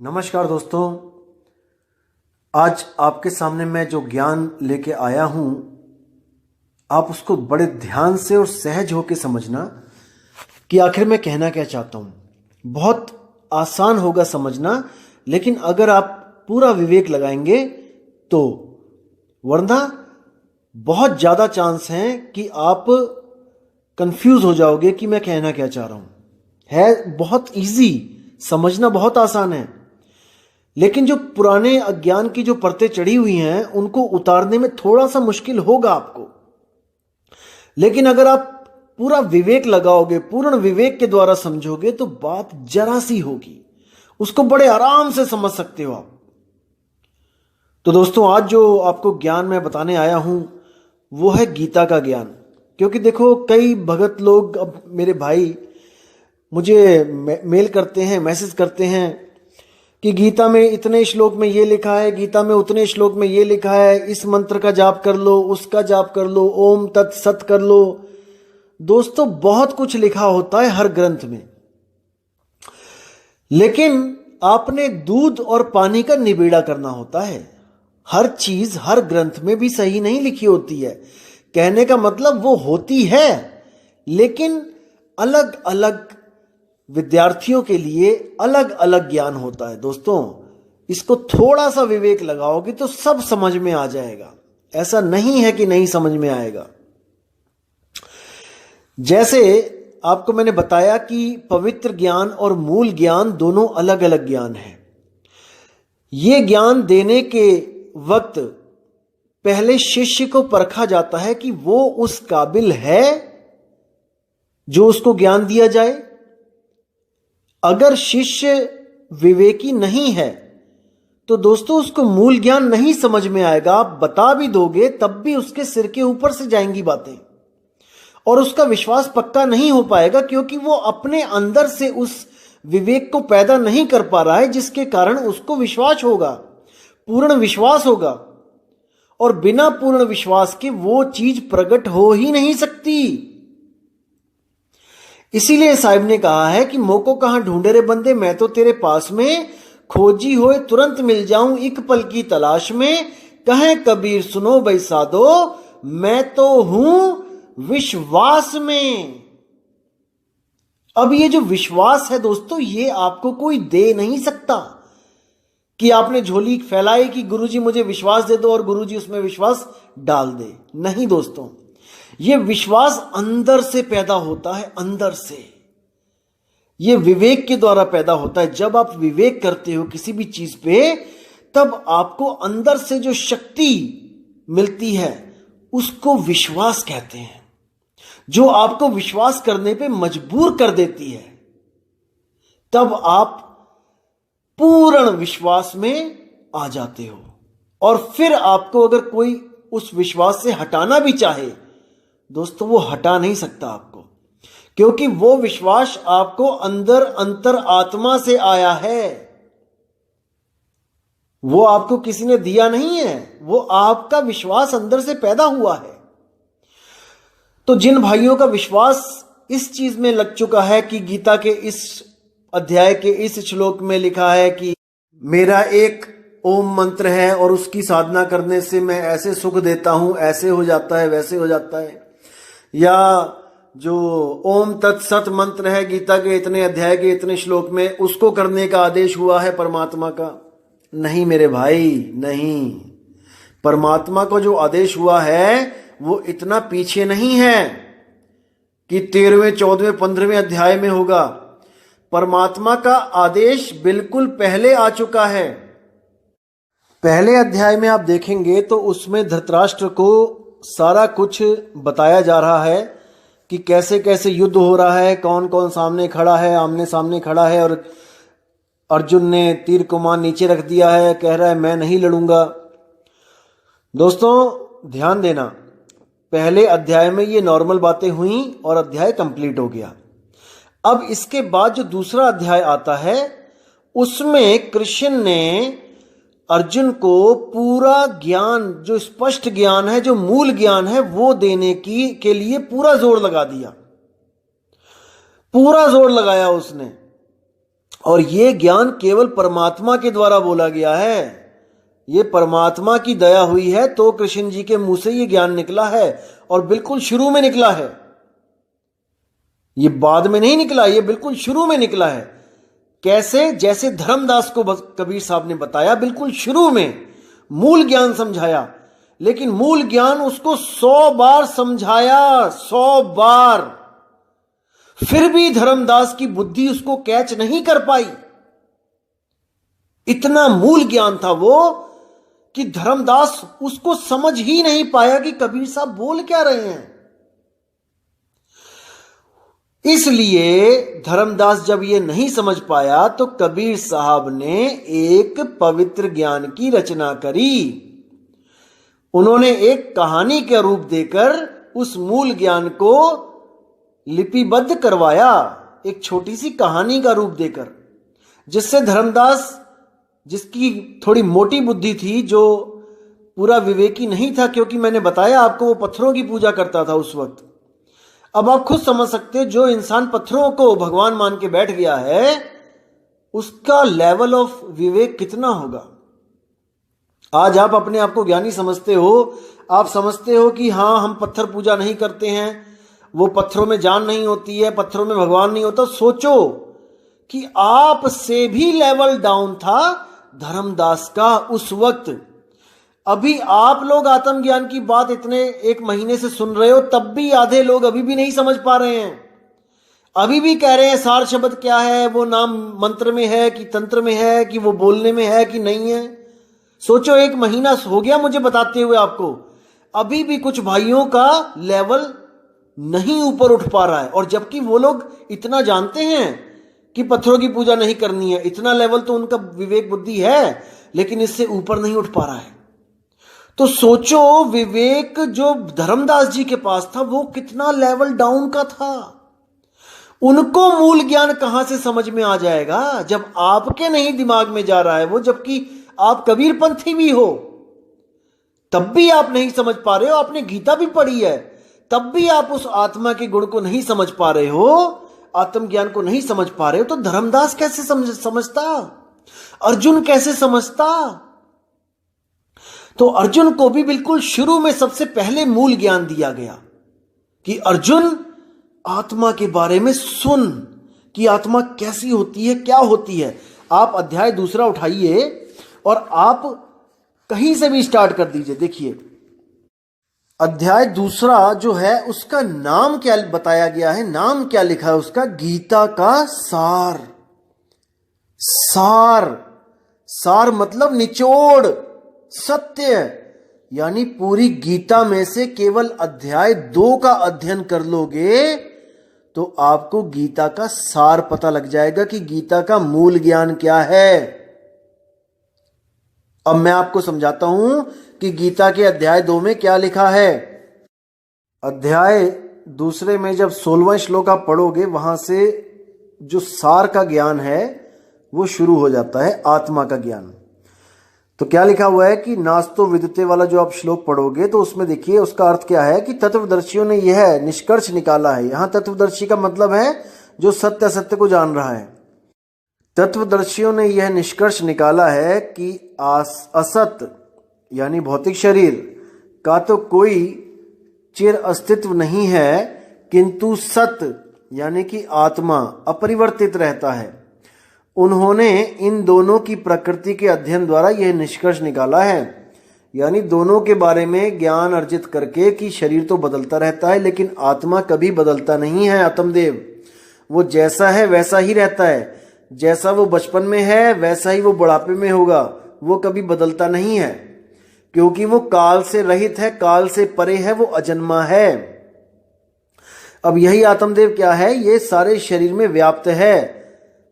नमस्कार दोस्तों, आज आपके सामने मैं जो ज्ञान लेके आया हूं, आप उसको बड़े ध्यान से और सहज होकर समझना कि आखिर मैं कहना क्या चाहता हूं। बहुत आसान होगा समझना, लेकिन अगर आप पूरा विवेक लगाएंगे तो, वरना बहुत ज़्यादा चांस हैं कि आप कंफ्यूज हो जाओगे कि मैं कहना क्या चाह रहा हूं। है बहुत इजी, समझना बहुत आसान है, लेकिन जो पुराने अज्ञान की जो परतें चढ़ी हुई हैं उनको उतारने में थोड़ा सा मुश्किल होगा आपको। लेकिन अगर आप पूरा विवेक लगाओगे, पूर्ण विवेक के द्वारा समझोगे तो बात जरा सी होगी, उसको बड़े आराम से समझ सकते हो आप। तो दोस्तों, आज जो आपको ज्ञान मैं बताने आया हूं वो है गीता का ज्ञान। क्योंकि देखो, कई भगत लोग, अब मेरे भाई मुझे मेल करते हैं, मैसेज करते हैं कि गीता में इतने श्लोक में ये लिखा है, गीता में उतने श्लोक में ये लिखा है, इस मंत्र का जाप कर लो, उसका जाप कर लो, ओम तत्सत कर लो। दोस्तों, बहुत कुछ लिखा होता है हर ग्रंथ में, लेकिन आपने दूध और पानी का निबेड़ा करना होता है। हर चीज हर ग्रंथ में भी सही नहीं लिखी होती है। कहने का मतलब वो होती है, लेकिन अलग अलग विद्यार्थियों के लिए अलग अलग ज्ञान होता है। दोस्तों, इसको थोड़ा सा विवेक लगाओगे तो सब समझ में आ जाएगा। ऐसा नहीं है कि नहीं समझ में आएगा। जैसे आपको मैंने बताया कि पवित्र ज्ञान और मूल ज्ञान दोनों अलग अलग ज्ञान हैं। ये ज्ञान देने के वक्त पहले शिष्य को परखा जाता है कि वो उस काबिल है जो उसको ज्ञान दिया जाए। अगर शिष्य विवेकी नहीं है तो दोस्तों उसको मूल ज्ञान नहीं समझ में आएगा। आप बता भी दोगे तब भी उसके सिर के ऊपर से जाएंगी बातें, और उसका विश्वास पक्का नहीं हो पाएगा, क्योंकि वो अपने अंदर से उस विवेक को पैदा नहीं कर पा रहा है, जिसके कारण उसको विश्वास होगा, पूर्ण विश्वास होगा। और बिना पूर्ण विश्वास के वो चीज प्रकट हो ही नहीं सकती। इसीलिए साहिब ने कहा है कि मोको कहां ढूंढे रे बंदे, मैं तो तेरे पास में, खोजी होए तुरंत मिल जाऊं एक पल की तलाश में। कहे कबीर सुनो भाई साधो, मैं तो हूं विश्वास में। अब ये जो विश्वास है दोस्तों, ये आपको कोई दे नहीं सकता कि आपने झोली फैलाई कि गुरुजी मुझे विश्वास दे दो और गुरुजी उसमें विश्वास डाल दे। नहीं दोस्तों, ये विश्वास अंदर से पैदा होता है, अंदर से। ये विवेक के द्वारा पैदा होता है। जब आप विवेक करते हो किसी भी चीज पे, तब आपको अंदर से जो शक्ति मिलती है उसको विश्वास कहते हैं, जो आपको विश्वास करने पे मजबूर कर देती है। तब आप पूर्ण विश्वास में आ जाते हो। और फिर आपको अगर कोई उस विश्वास से हटाना भी चाहे दोस्तों, वो हटा नहीं सकता आपको, क्योंकि वो विश्वास आपको अंदर अंतर आत्मा से आया है। वो आपको किसी ने दिया नहीं है, वो आपका विश्वास अंदर से पैदा हुआ है। तो जिन भाइयों का विश्वास इस चीज में लग चुका है कि गीता के इस अध्याय के इस श्लोक में लिखा है कि मेरा एक ओम मंत्र है और उसकी साधना करने से मैं ऐसे सुख देता हूं, ऐसे हो जाता है, वैसे हो जाता है, या जो ओम तत्सत मंत्र है गीता के इतने अध्याय के इतने श्लोक में, उसको करने का आदेश हुआ है परमात्मा का। नहीं मेरे भाई, नहीं। परमात्मा को जो आदेश हुआ है वो इतना पीछे नहीं है कि 13वें 14वें 15वें अध्याय में होगा। परमात्मा का आदेश बिल्कुल पहले आ चुका है। पहले अध्याय में आप देखेंगे तो उसमें धृतराष्ट्र को सारा कुछ बताया जा रहा है कि कैसे कैसे युद्ध हो रहा है, कौन कौन सामने खड़ा है, आमने सामने खड़ा है। और अर्जुन ने तीर कमान नीचे रख दिया है, कह रहा है मैं नहीं लड़ूंगा। दोस्तों ध्यान देना, पहले अध्याय में ये नॉर्मल बातें हुई और अध्याय कंप्लीट हो गया। अब इसके बाद जो दूसरा अध्याय आता है उसमें कृष्ण ने अर्जुन को पूरा ज्ञान, जो स्पष्ट ज्ञान है, जो मूल ज्ञान है, वो देने के लिए पूरा जोर लगा दिया, पूरा जोर लगाया उसने। और ये ज्ञान केवल परमात्मा के द्वारा बोला गया है। ये परमात्मा की दया हुई है तो कृष्ण जी के मुंह से ये ज्ञान निकला है, और बिल्कुल शुरू में निकला है। ये बाद में नहीं निकला, ये बिल्कुल शुरू में निकला है। कैसे? जैसे धर्मदास को कबीर साहब ने बताया, बिल्कुल शुरू में मूल ज्ञान समझाया, लेकिन मूल ज्ञान उसको 100 बार समझाया, 100 बार, फिर भी धर्मदास की बुद्धि उसको कैच नहीं कर पाई। इतना मूल ज्ञान था वो कि धर्मदास उसको समझ ही नहीं पाया कि कबीर साहब बोल क्या रहे हैं। इसलिए धर्मदास जब ये नहीं समझ पाया तो कबीर साहब ने एक पवित्र ज्ञान की रचना करी। उन्होंने एक कहानी का रूप देकर उस मूल ज्ञान को लिपिबद्ध करवाया, एक छोटी सी कहानी का रूप देकर, जिससे धर्मदास, जिसकी थोड़ी मोटी बुद्धि थी, जो पूरा विवेकी नहीं था, क्योंकि मैंने बताया आपको वो पत्थरों की पूजा करता था उस वक्त। अब आप खुद समझ सकते हैं, जो इंसान पत्थरों को भगवान मान के बैठ गया है उसका लेवल ऑफ विवेक कितना होगा। आज आप अपने आप को ज्ञानी समझते हो, आप समझते हो कि हाँ हम पत्थर पूजा नहीं करते हैं, वो पत्थरों में जान नहीं होती है, पत्थरों में भगवान नहीं होता। सोचो कि आप से भी लेवल डाउन था धर्मदास का उस वक्त। अभी आप लोग आत्मज्ञान की बात इतने 1 महीने से सुन रहे हो, तब भी आधे लोग अभी भी नहीं समझ पा रहे हैं। अभी भी कह रहे हैं सार शब्द क्या है, वो नाम मंत्र में है कि तंत्र में है कि वो बोलने में है कि नहीं है। सोचो 1 महीना हो गया मुझे बताते हुए आपको, अभी भी कुछ भाइयों का लेवल नहीं ऊपर उठ पा रहा है। और जबकि वो लोग इतना जानते हैं कि पत्थरों की पूजा नहीं करनी है, इतना लेवल तो उनका विवेक बुद्धि है, लेकिन इससे ऊपर नहीं उठ पा रहा है। तो सोचो विवेक जो धर्मदास जी के पास था वो कितना लेवल डाउन का था। उनको मूल ज्ञान कहां से समझ में आ जाएगा जब आपके नहीं दिमाग में जा रहा है वो, जबकि आप कबीरपंथी भी हो, तब भी आप नहीं समझ पा रहे हो। आपने गीता भी पढ़ी है, तब भी आप उस आत्मा के गुण को नहीं समझ पा रहे हो, आत्मज्ञान को नहीं समझ पा रहे हो। तो धर्मदास कैसे समझता, अर्जुन कैसे समझता। तो अर्जुन को भी बिल्कुल शुरू में सबसे पहले मूल ज्ञान दिया गया कि अर्जुन आत्मा के बारे में सुन कि आत्मा कैसी होती है, क्या होती है। आप अध्याय 2 उठाइए और आप कहीं से भी स्टार्ट कर दीजिए। देखिए अध्याय 2 जो है उसका नाम क्या बताया गया है, नाम क्या लिखा है उसका, गीता का सार। सार, सार मतलब निचोड़, सत्य। यानी पूरी गीता में से केवल अध्याय 2 का अध्ययन कर लोगे तो आपको गीता का सार पता लग जाएगा कि गीता का मूल ज्ञान क्या है। अब मैं आपको समझाता हूं कि गीता के अध्याय 2 में क्या लिखा है। अध्याय 2 में जब 16वां श्लोक आप पढ़ोगे, वहां से जो सार का ज्ञान है वो शुरू हो जाता है, आत्मा का ज्ञान। तो क्या लिखा हुआ है कि नास्तो विदुते वाला जो आप श्लोक पढ़ोगे तो उसमें देखिए उसका अर्थ क्या है कि तत्वदर्शियों ने यह निष्कर्ष निकाला है। यहां तत्वदर्शी का मतलब है जो सत्य असत्य को जान रहा है। तत्वदर्शियों ने यह निष्कर्ष निकाला है कि असत यानी भौतिक शरीर का तो कोई चिर अस्तित्व नहीं है, किंतु सत यानी कि आत्मा अपरिवर्तित रहता है। उन्होंने इन दोनों की प्रकृति के अध्ययन द्वारा यह निष्कर्ष निकाला है, यानी दोनों के बारे में ज्ञान अर्जित करके कि शरीर तो बदलता रहता है लेकिन आत्मा कभी बदलता नहीं है। आत्मदेव वो जैसा है वैसा ही रहता है, जैसा वो बचपन में है वैसा ही वो बुढ़ापे में होगा, वो कभी बदलता नहीं है, क्योंकि वो काल से रहित है, काल से परे है, वो अजन्मा है। अब यही आत्मदेव क्या है, ये सारे शरीर में व्याप्त है,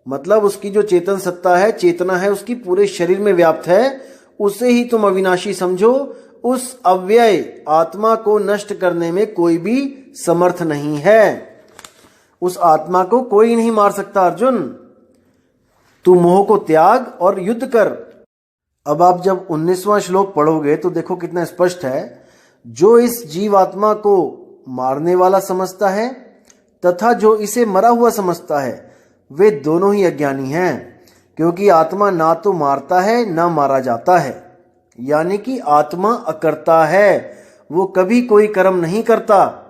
मतलब उसकी जो चेतन सत्ता है, चेतना है, उसकी पूरे शरीर में व्याप्त है। उसे ही तुम अविनाशी समझो। उस अव्यय आत्मा को नष्ट करने में कोई भी समर्थ नहीं है। उस आत्मा को कोई नहीं मार सकता। अर्जुन तू मोह को त्याग और युद्ध कर। अब आप जब 19वां श्लोक पढ़ोगे तो देखो कितना स्पष्ट है। जो इस जीवात्मा को मारने वाला समझता है तथा जो इसे मरा हुआ समझता है वे दोनों ही अज्ञानी हैं, क्योंकि आत्मा ना तो मारता है ना मारा जाता है। यानी कि आत्मा अकर्ता है, वो कभी कोई कर्म नहीं करता।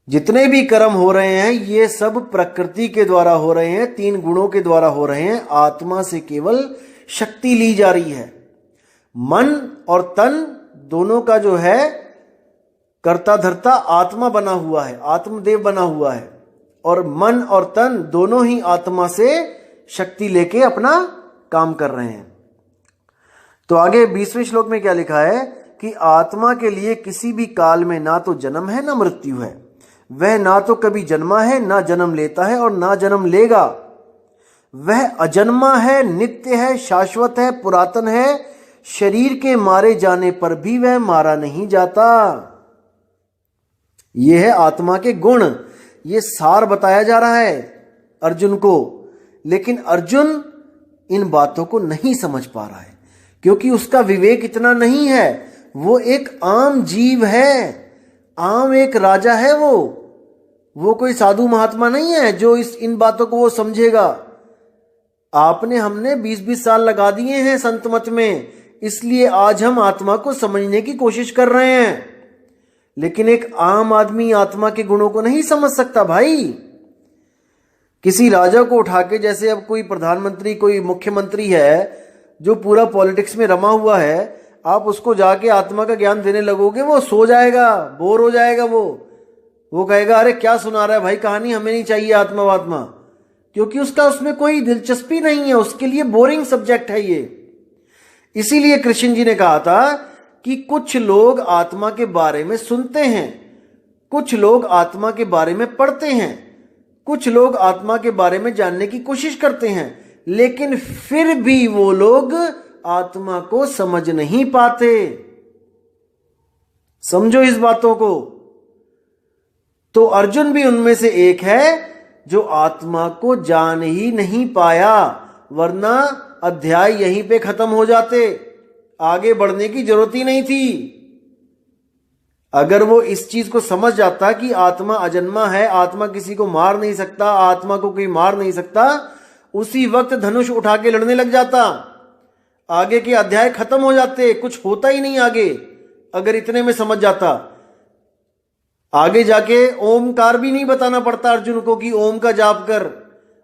जितने भी कर्म हो रहे हैं ये सब प्रकृति के द्वारा हो रहे हैं, 3 गुणों के द्वारा हो रहे हैं। आत्मा से केवल शक्ति ली जा रही है। मन और तन दोनों का जो है कर्ता धर्ता आत्मा बना हुआ है, आत्मदेव बना हुआ है, और मन और तन दोनों ही आत्मा से शक्ति लेके अपना काम कर रहे हैं। तो आगे 20वें श्लोक में क्या लिखा है कि आत्मा के लिए किसी भी काल में ना तो जन्म है ना मृत्यु है। वह ना तो कभी जन्मा है ना जन्म लेता है और ना जन्म लेगा। वह अजन्मा है, नित्य है, शाश्वत है, पुरातन है। शरीर के मारे जाने पर भी वह मारा नहीं जाता। यह है आत्मा के गुण। ये सार बताया जा रहा है अर्जुन को, लेकिन अर्जुन इन बातों को नहीं समझ पा रहा है, क्योंकि उसका विवेक इतना नहीं है। वो एक आम जीव है, आम एक राजा है। वो कोई साधु महात्मा नहीं है जो इन बातों को वो समझेगा। आपने हमने 20-20 साल लगा दिए हैं संत मत में, इसलिए आज हम आत्मा को समझने की कोशिश कर रहे हैं। लेकिन एक आम आदमी आत्मा के गुणों को नहीं समझ सकता भाई। किसी राजा को उठा के, जैसे अब कोई प्रधानमंत्री, कोई मुख्यमंत्री है जो पूरा पॉलिटिक्स में रमा हुआ है, आप उसको जाके आत्मा का ज्ञान देने लगोगे, वो सो जाएगा, बोर हो जाएगा। वो कहेगा अरे क्या सुना रहा है भाई कहानी, हमें नहीं चाहिए आत्मा वात्मा, क्योंकि उसका उसमें कोई दिलचस्पी नहीं है। उसके लिए बोरिंग सब्जेक्ट है ये। इसीलिए कृष्ण जी ने कहा था कि कुछ लोग आत्मा के बारे में सुनते हैं, कुछ लोग आत्मा के बारे में पढ़ते हैं, कुछ लोग आत्मा के बारे में जानने की कोशिश करते हैं, लेकिन फिर भी वो लोग आत्मा को समझ नहीं पाते। समझो इस बातों को। तो अर्जुन भी उनमें से एक है जो आत्मा को जान ही नहीं पाया, वरना अध्याय यहीं पे खत्म हो जाते, आगे बढ़ने की जरूरत ही नहीं थी। अगर वो इस चीज को समझ जाता कि आत्मा अजन्मा है, आत्मा किसी को मार नहीं सकता, आत्मा को कोई मार नहीं सकता, उसी वक्त धनुष उठा के लड़ने लग जाता, आगे के अध्याय खत्म हो जाते, कुछ होता ही नहीं आगे। अगर इतने में समझ जाता, आगे जाके ओमकार भी नहीं बताना पड़ता अर्जुन को कि ओम का जाप कर,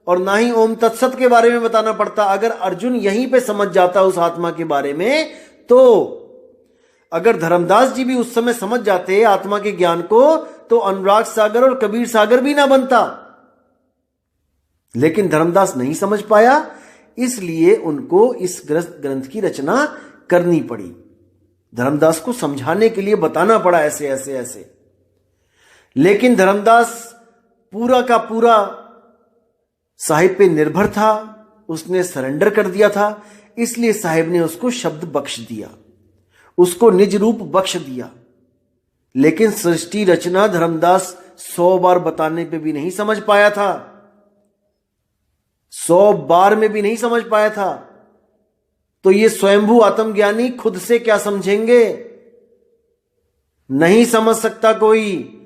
और ना ही ओम तत्सत के बारे में बताना पड़ता। अगर अर्जुन यहीं पे समझ जाता उस आत्मा के बारे में, तो अगर धर्मदास जी भी उस समय समझ जाते आत्मा के ज्ञान को, तो अनुराग सागर और कबीर सागर भी ना बनता। लेकिन धर्मदास नहीं समझ पाया, इसलिए उनको इस ग्रंथ की रचना करनी पड़ी। धर्मदास को समझाने के लिए बताना पड़ा ऐसे ऐसे ऐसे। लेकिन धर्मदास पूरा का पूरा साहिब पे निर्भर था, उसने सरेंडर कर दिया था, इसलिए साहिब ने उसको शब्द बख्श दिया, उसको निज रूप बख्श दिया। लेकिन सृष्टि रचना धर्मदास 100 बार बताने पे भी नहीं समझ पाया था, 100 बार में भी नहीं समझ पाया था। तो ये स्वयंभू आत्मज्ञानी खुद से क्या समझेंगे? नहीं समझ सकता कोई।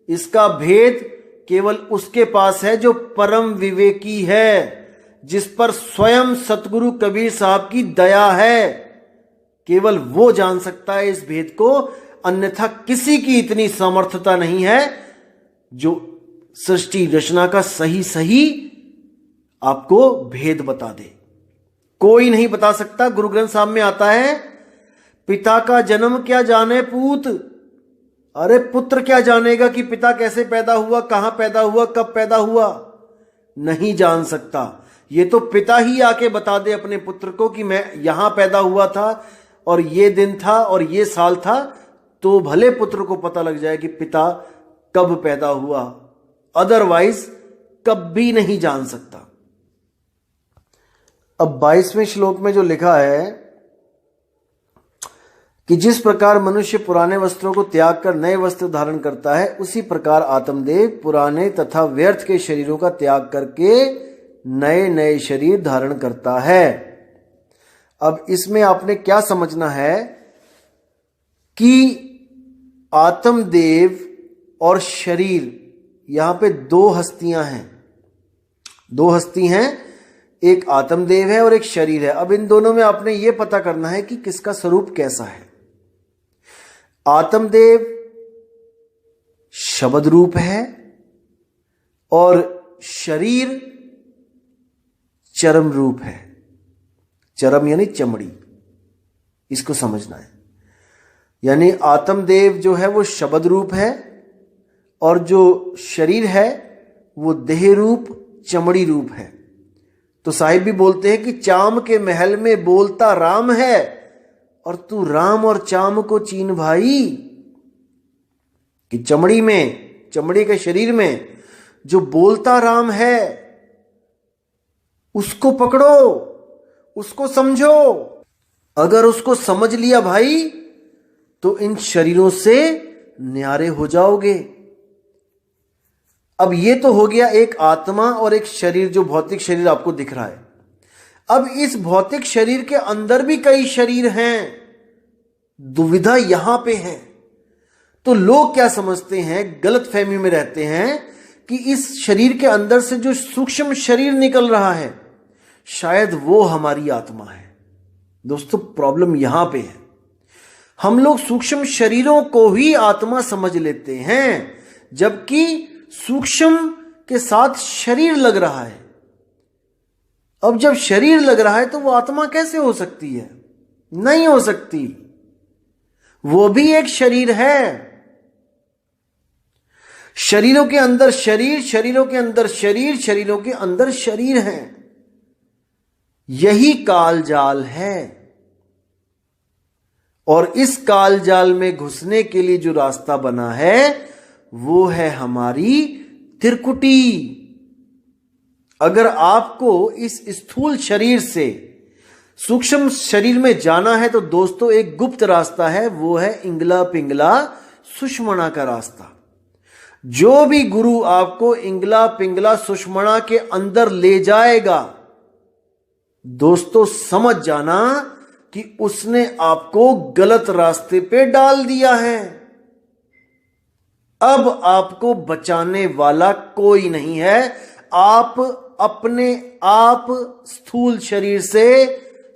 इसका भेद केवल उसके पास है जो परम विवेकी है, जिस पर स्वयं सतगुरु कबीर साहब की दया है। केवल वो जान सकता है इस भेद को, अन्यथा किसी की इतनी सामर्थ्यता नहीं है जो सृष्टि रचना का सही सही आपको भेद बता दे। कोई नहीं बता सकता। गुरु ग्रंथ साहब में आता है, पिता का जन्म क्या जाने पूत। अरे पुत्र क्या जानेगा कि पिता कैसे पैदा हुआ, कहां पैदा हुआ, कब पैदा हुआ? नहीं जान सकता। ये तो पिता ही आके बता दे अपने पुत्र को कि मैं यहां पैदा हुआ था और ये दिन था और ये साल था, तो भले पुत्र को पता लग जाए कि पिता कब पैदा हुआ। अदरवाइज कभी नहीं जान सकता। अब 22वें श्लोक में जो लिखा है कि जिस प्रकार मनुष्य पुराने वस्त्रों को त्याग कर नए वस्त्र धारण करता है, उसी प्रकार आत्मदेव पुराने तथा व्यर्थ के शरीरों का त्याग करके नए नए शरीर धारण करता है। अब इसमें आपने क्या समझना है कि आत्मदेव और शरीर, यहां पे 2 हस्तियां हैं। दो हस्ती हैं, एक आत्मदेव है और एक शरीर है। अब इन दोनों में आपने ये पता करना है कि किसका स्वरूप कैसा है। आत्मदेव शब्द रूप है और शरीर चरम रूप है। चरम यानी चमड़ी, इसको समझना है। यानी आत्मदेव जो है वो शब्द रूप है और जो शरीर है वो देह रूप चमड़ी रूप है। तो साहिब भी बोलते हैं कि चाम के महल में बोलता राम है और तू राम और चाम को चीन भाई। कि चमड़ी में, चमड़ी के शरीर में जो बोलता राम है उसको पकड़ो, उसको समझो। अगर उसको समझ लिया भाई तो इन शरीरों से न्यारे हो जाओगे। अब ये तो हो गया एक आत्मा और एक शरीर, जो भौतिक शरीर आपको दिख रहा है। अब इस भौतिक शरीर के अंदर भी कई शरीर हैं। दुविधा यहां पे है। तो लोग क्या समझते हैं, गलत फहमी में रहते हैं कि इस शरीर के अंदर से जो सूक्ष्म शरीर निकल रहा है शायद वो हमारी आत्मा है। दोस्तों प्रॉब्लम यहां पे है, हम लोग सूक्ष्म शरीरों को ही आत्मा समझ लेते हैं, जबकि सूक्ष्म के साथ शरीर लग रहा है। अब जब शरीर लग रहा है तो वो आत्मा कैसे हो सकती है? नहीं हो सकती। वो भी एक शरीर है। शरीरों के अंदर शरीर, शरीरों के अंदर शरीर, शरीरों के अंदर शरीर है। यही काल जाल है। और इस काल जाल में घुसने के लिए जो रास्ता बना है वो है हमारी त्रिकुटी। अगर आपको इस स्थूल शरीर से सूक्ष्म शरीर में जाना है तो दोस्तों एक गुप्त रास्ता है, वो है इंगला पिंगला सुषमणा का रास्ता। जो भी गुरु आपको इंगला पिंगला सुषमणा के अंदर ले जाएगा, दोस्तों समझ जाना कि उसने आपको गलत रास्ते पे डाल दिया है। अब आपको बचाने वाला कोई नहीं है। आप अपने आप स्थूल शरीर से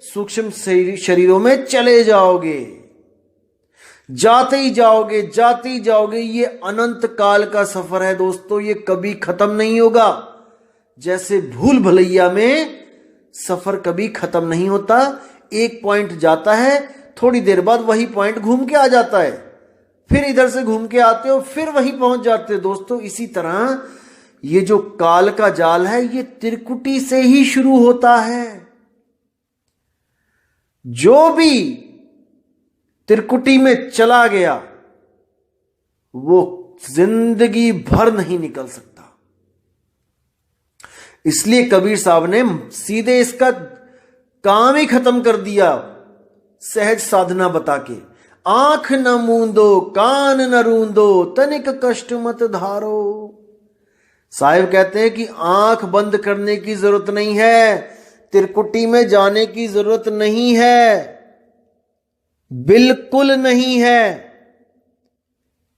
सूक्ष्म शरीरों में चले जाओगे, जाते ही जाओगे, जाते ही जाओगे। ये अनंत काल का सफर है दोस्तों, ये कभी खत्म नहीं होगा। जैसे भूल भुलैया में सफर कभी खत्म नहीं होता। एक पॉइंट जाता है, थोड़ी देर बाद वही पॉइंट घूम के आ जाता है, फिर इधर से घूम के आते हो, फिर वहीं पहुंच जाते हो। दोस्तों इसी तरह ये जो काल का जाल है ये त्रिकुटी से ही शुरू होता है। जो भी त्रिकुटी में चला गया वो जिंदगी भर नहीं निकल सकता। इसलिए कबीर साहब ने सीधे इसका काम ही खत्म कर दिया, सहज साधना बता के। आंख न मूंदो, कान न रूंदो, तनिक कष्ट मत धारो। साहिब कहते हैं कि आंख बंद करने की जरूरत नहीं है, त्रिकुटी में जाने की जरूरत नहीं है, बिल्कुल नहीं है।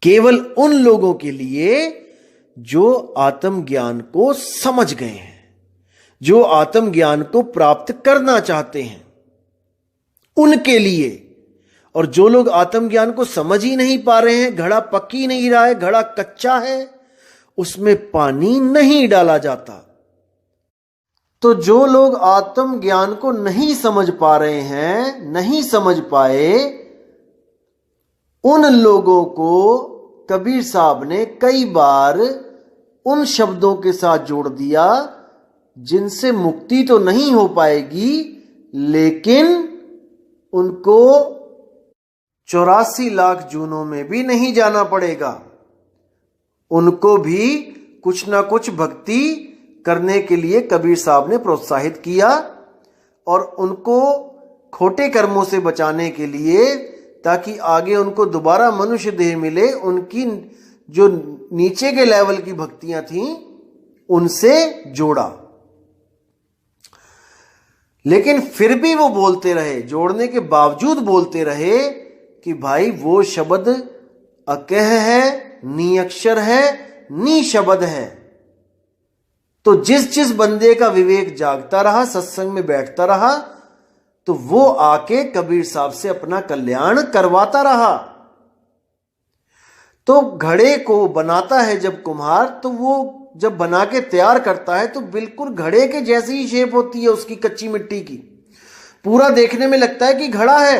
केवल उन लोगों के लिए जो आत्मज्ञान को समझ गए हैं, जो आत्मज्ञान को प्राप्त करना चाहते हैं, उनके लिए। और जो लोग आत्मज्ञान को समझ ही नहीं पा रहे हैं, घड़ा पक ही नहीं रहा है, घड़ा कच्चा है, उसमें पानी नहीं डाला जाता। तो जो लोग आत्मज्ञान को नहीं समझ पा रहे हैं, नहीं समझ पाए, उन लोगों को कबीर साहब ने कई बार उन शब्दों के साथ जोड़ दिया जिनसे मुक्ति तो नहीं हो पाएगी, लेकिन उनको 84 लाख जूनों में भी नहीं जाना पड़ेगा। उनको भी कुछ ना कुछ भक्ति करने के लिए कबीर साहब ने प्रोत्साहित किया और उनको खोटे कर्मों से बचाने के लिए, ताकि आगे उनको दोबारा मनुष्य देह मिले, उनकी जो नीचे के लेवल की भक्तियां थीं उनसे जोड़ा। लेकिन फिर भी वो बोलते रहे, जोड़ने के बावजूद बोलते रहे कि भाई वो शब्द अकह है, नी अक्षर है, नी शब्द है। तो जिस जिस बंदे का विवेक जागता रहा, सत्संग में बैठता रहा, तो वो आके कबीर साहब से अपना कल्याण करवाता रहा। तो घड़े को बनाता है जब कुम्हार, तो वो जब बना के तैयार करता है तो बिल्कुल घड़े के जैसी ही शेप होती है उसकी, कच्ची मिट्टी की। पूरा देखने में लगता है कि घड़ा है,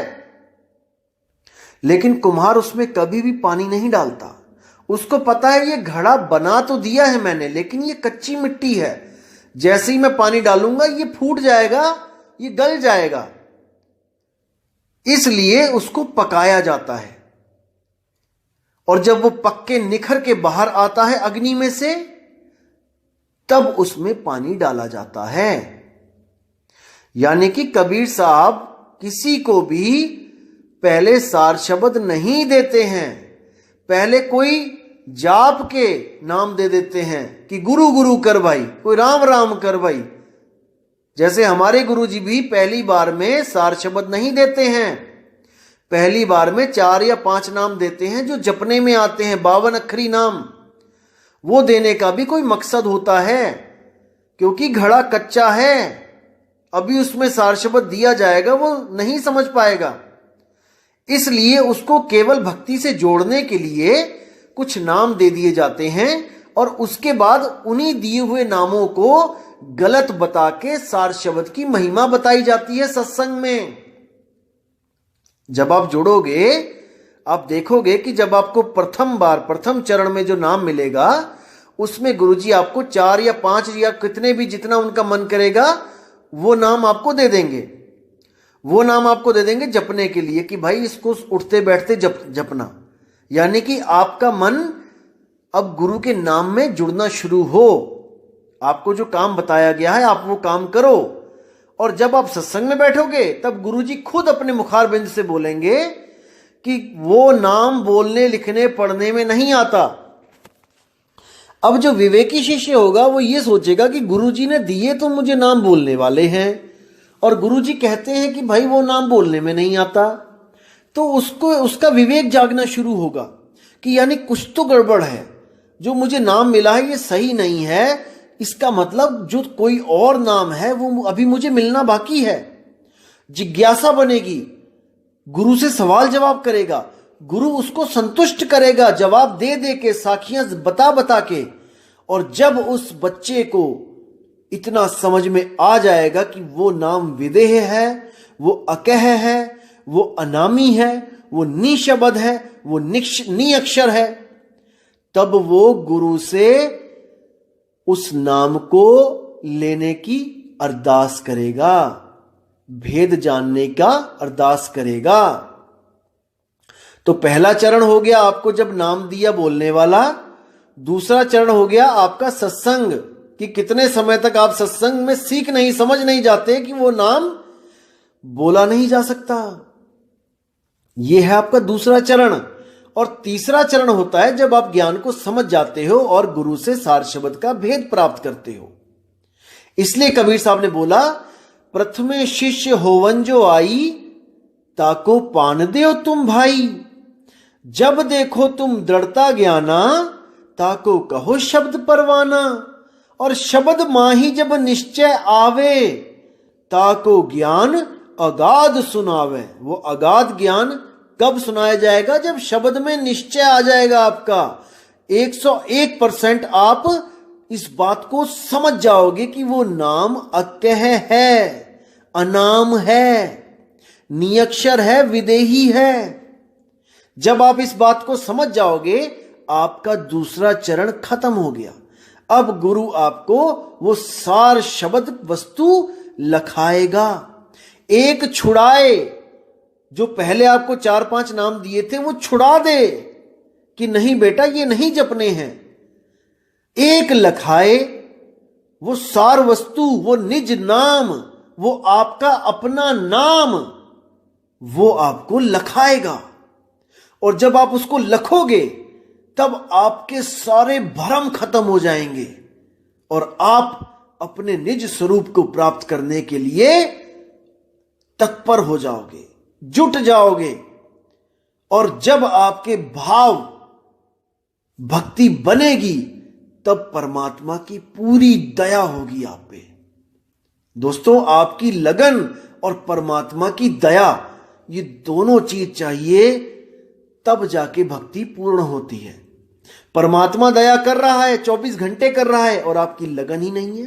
लेकिन कुम्हार उसमें कभी भी पानी नहीं डालता। उसको पता है ये घड़ा बना तो दिया है मैंने, लेकिन ये कच्ची मिट्टी है, जैसे ही मैं पानी डालूंगा ये फूट जाएगा, ये गल जाएगा। इसलिए उसको पकाया जाता है, और जब वो पक के निखर के बाहर आता है अग्नि में से, तब उसमें पानी डाला जाता है। यानी कि कबीर साहब किसी को भी पहले सार शब्द नहीं देते हैं, पहले कोई जाप के नाम दे देते हैं कि गुरु गुरु कर भाई, कोई राम राम कर भाई। जैसे हमारे गुरु जी भी पहली बार में सार शब्द नहीं देते हैं, पहली बार में 4 या 5 नाम देते हैं जो जपने में आते हैं, 52 अक्षरी नाम। वो देने का भी कोई मकसद होता है, क्योंकि घड़ा कच्चा है, अभी उसमें सार शब्द दिया जाएगा वो नहीं समझ पाएगा। इसलिए उसको केवल भक्ति से जोड़ने के लिए कुछ नाम दे दिए जाते हैं, और उसके बाद उन्हीं दिए हुए नामों को गलत बता के सार शब्द की महिमा बताई जाती है सत्संग में। जब आप जुड़ोगे, आप देखोगे कि जब आपको प्रथम चरण में जो नाम मिलेगा, उसमें गुरुजी आपको 4 या 5 या कितने भी, जितना उनका मन करेगा वो नाम आपको दे देंगे। वो नाम आपको दे देंगे जपने के लिए कि भाई इसको उठते बैठते जपना। यानी कि आपका मन अब गुरु के नाम में जुड़ना शुरू हो, आपको जो काम बताया गया है आप वो काम करो। और जब आप सत्संग में बैठोगे तब गुरुजी खुद अपने मुखार बिंद से बोलेंगे कि वो नाम बोलने लिखने पढ़ने में नहीं आता। अब जो विवेकी शिष्य होगा वो ये सोचेगा कि गुरुजी ने दिए तो मुझे नाम बोलने वाले हैं, और गुरुजी कहते हैं कि भाई वो नाम बोलने में नहीं आता, तो उसका विवेक जागना शुरू होगा कि यानी कुछ तो गड़बड़ है, जो मुझे नाम मिला है ये सही नहीं है, इसका मतलब जो कोई और नाम है वो अभी मुझे मिलना बाकी है। जिज्ञासा बनेगी, गुरु से सवाल जवाब करेगा, गुरु उसको संतुष्ट करेगा जवाब दे दे के, साखियां बता बता के। और जब उस बच्चे को इतना समझ में आ जाएगा कि वो नाम विदेह है, वो अकह है, वो अनामी है, वो निशब्द है, वो नी अक्षर है, तब वो गुरु से उस नाम को लेने की अरदास करेगा, भेद जानने का अरदास करेगा। तो पहला चरण हो गया आपको जब नाम दिया बोलने वाला। दूसरा चरण हो गया आपका सत्संग, कि कितने समय तक आप सत्संग में सीख नहीं समझ नहीं जाते कि वो नाम बोला नहीं जा सकता। यह है आपका दूसरा चरण। और तीसरा चरण होता है जब आप ज्ञान को समझ जाते हो और गुरु से सार शब्द का भेद प्राप्त करते हो। इसलिए कबीर साहब ने बोला, प्रथमे शिष्य होवन जो आई, ताको पान देओ तुम भाई। जब देखो तुम दृढ़ता ज्ञाना, ताको कहो शब्द परवाना। और शब्द माही जब निश्चय आवे, ताको ज्ञान अगाध सुनावे। वो अगाध ज्ञान कब सुनाया जाएगा? जब शब्द में निश्चय आ जाएगा आपका। 101% आप इस बात को समझ जाओगे कि वो नाम अकह है, अनाम है, नियक्षर है, विदेही है। जब आप इस बात को समझ जाओगे, आपका दूसरा चरण खत्म हो गया। अब गुरु आपको वो सार शब्द वस्तु लखाएगा। एक छुड़ाए, जो पहले आपको 4-5 नाम दिए थे वो छुड़ा दे कि नहीं बेटा ये नहीं जपने हैं। एक लखाए, वो सार वस्तु, वो निज नाम, वो आपका अपना नाम, वो आपको लखाएगा। और जब आप उसको लखोगे तब आपके सारे भ्रम खत्म हो जाएंगे और आप अपने निज स्वरूप को प्राप्त करने के लिए तत्पर हो जाओगे, जुट जाओगे। और जब आपके भाव भक्ति बनेगी, तब परमात्मा की पूरी दया होगी आप पे। दोस्तों, आपकी लगन और परमात्मा की दया, ये दोनों चीज चाहिए, तब जाके भक्ति पूर्ण होती है। परमात्मा दया कर रहा है, 24 घंटे कर रहा है, और आपकी लगन ही नहीं है,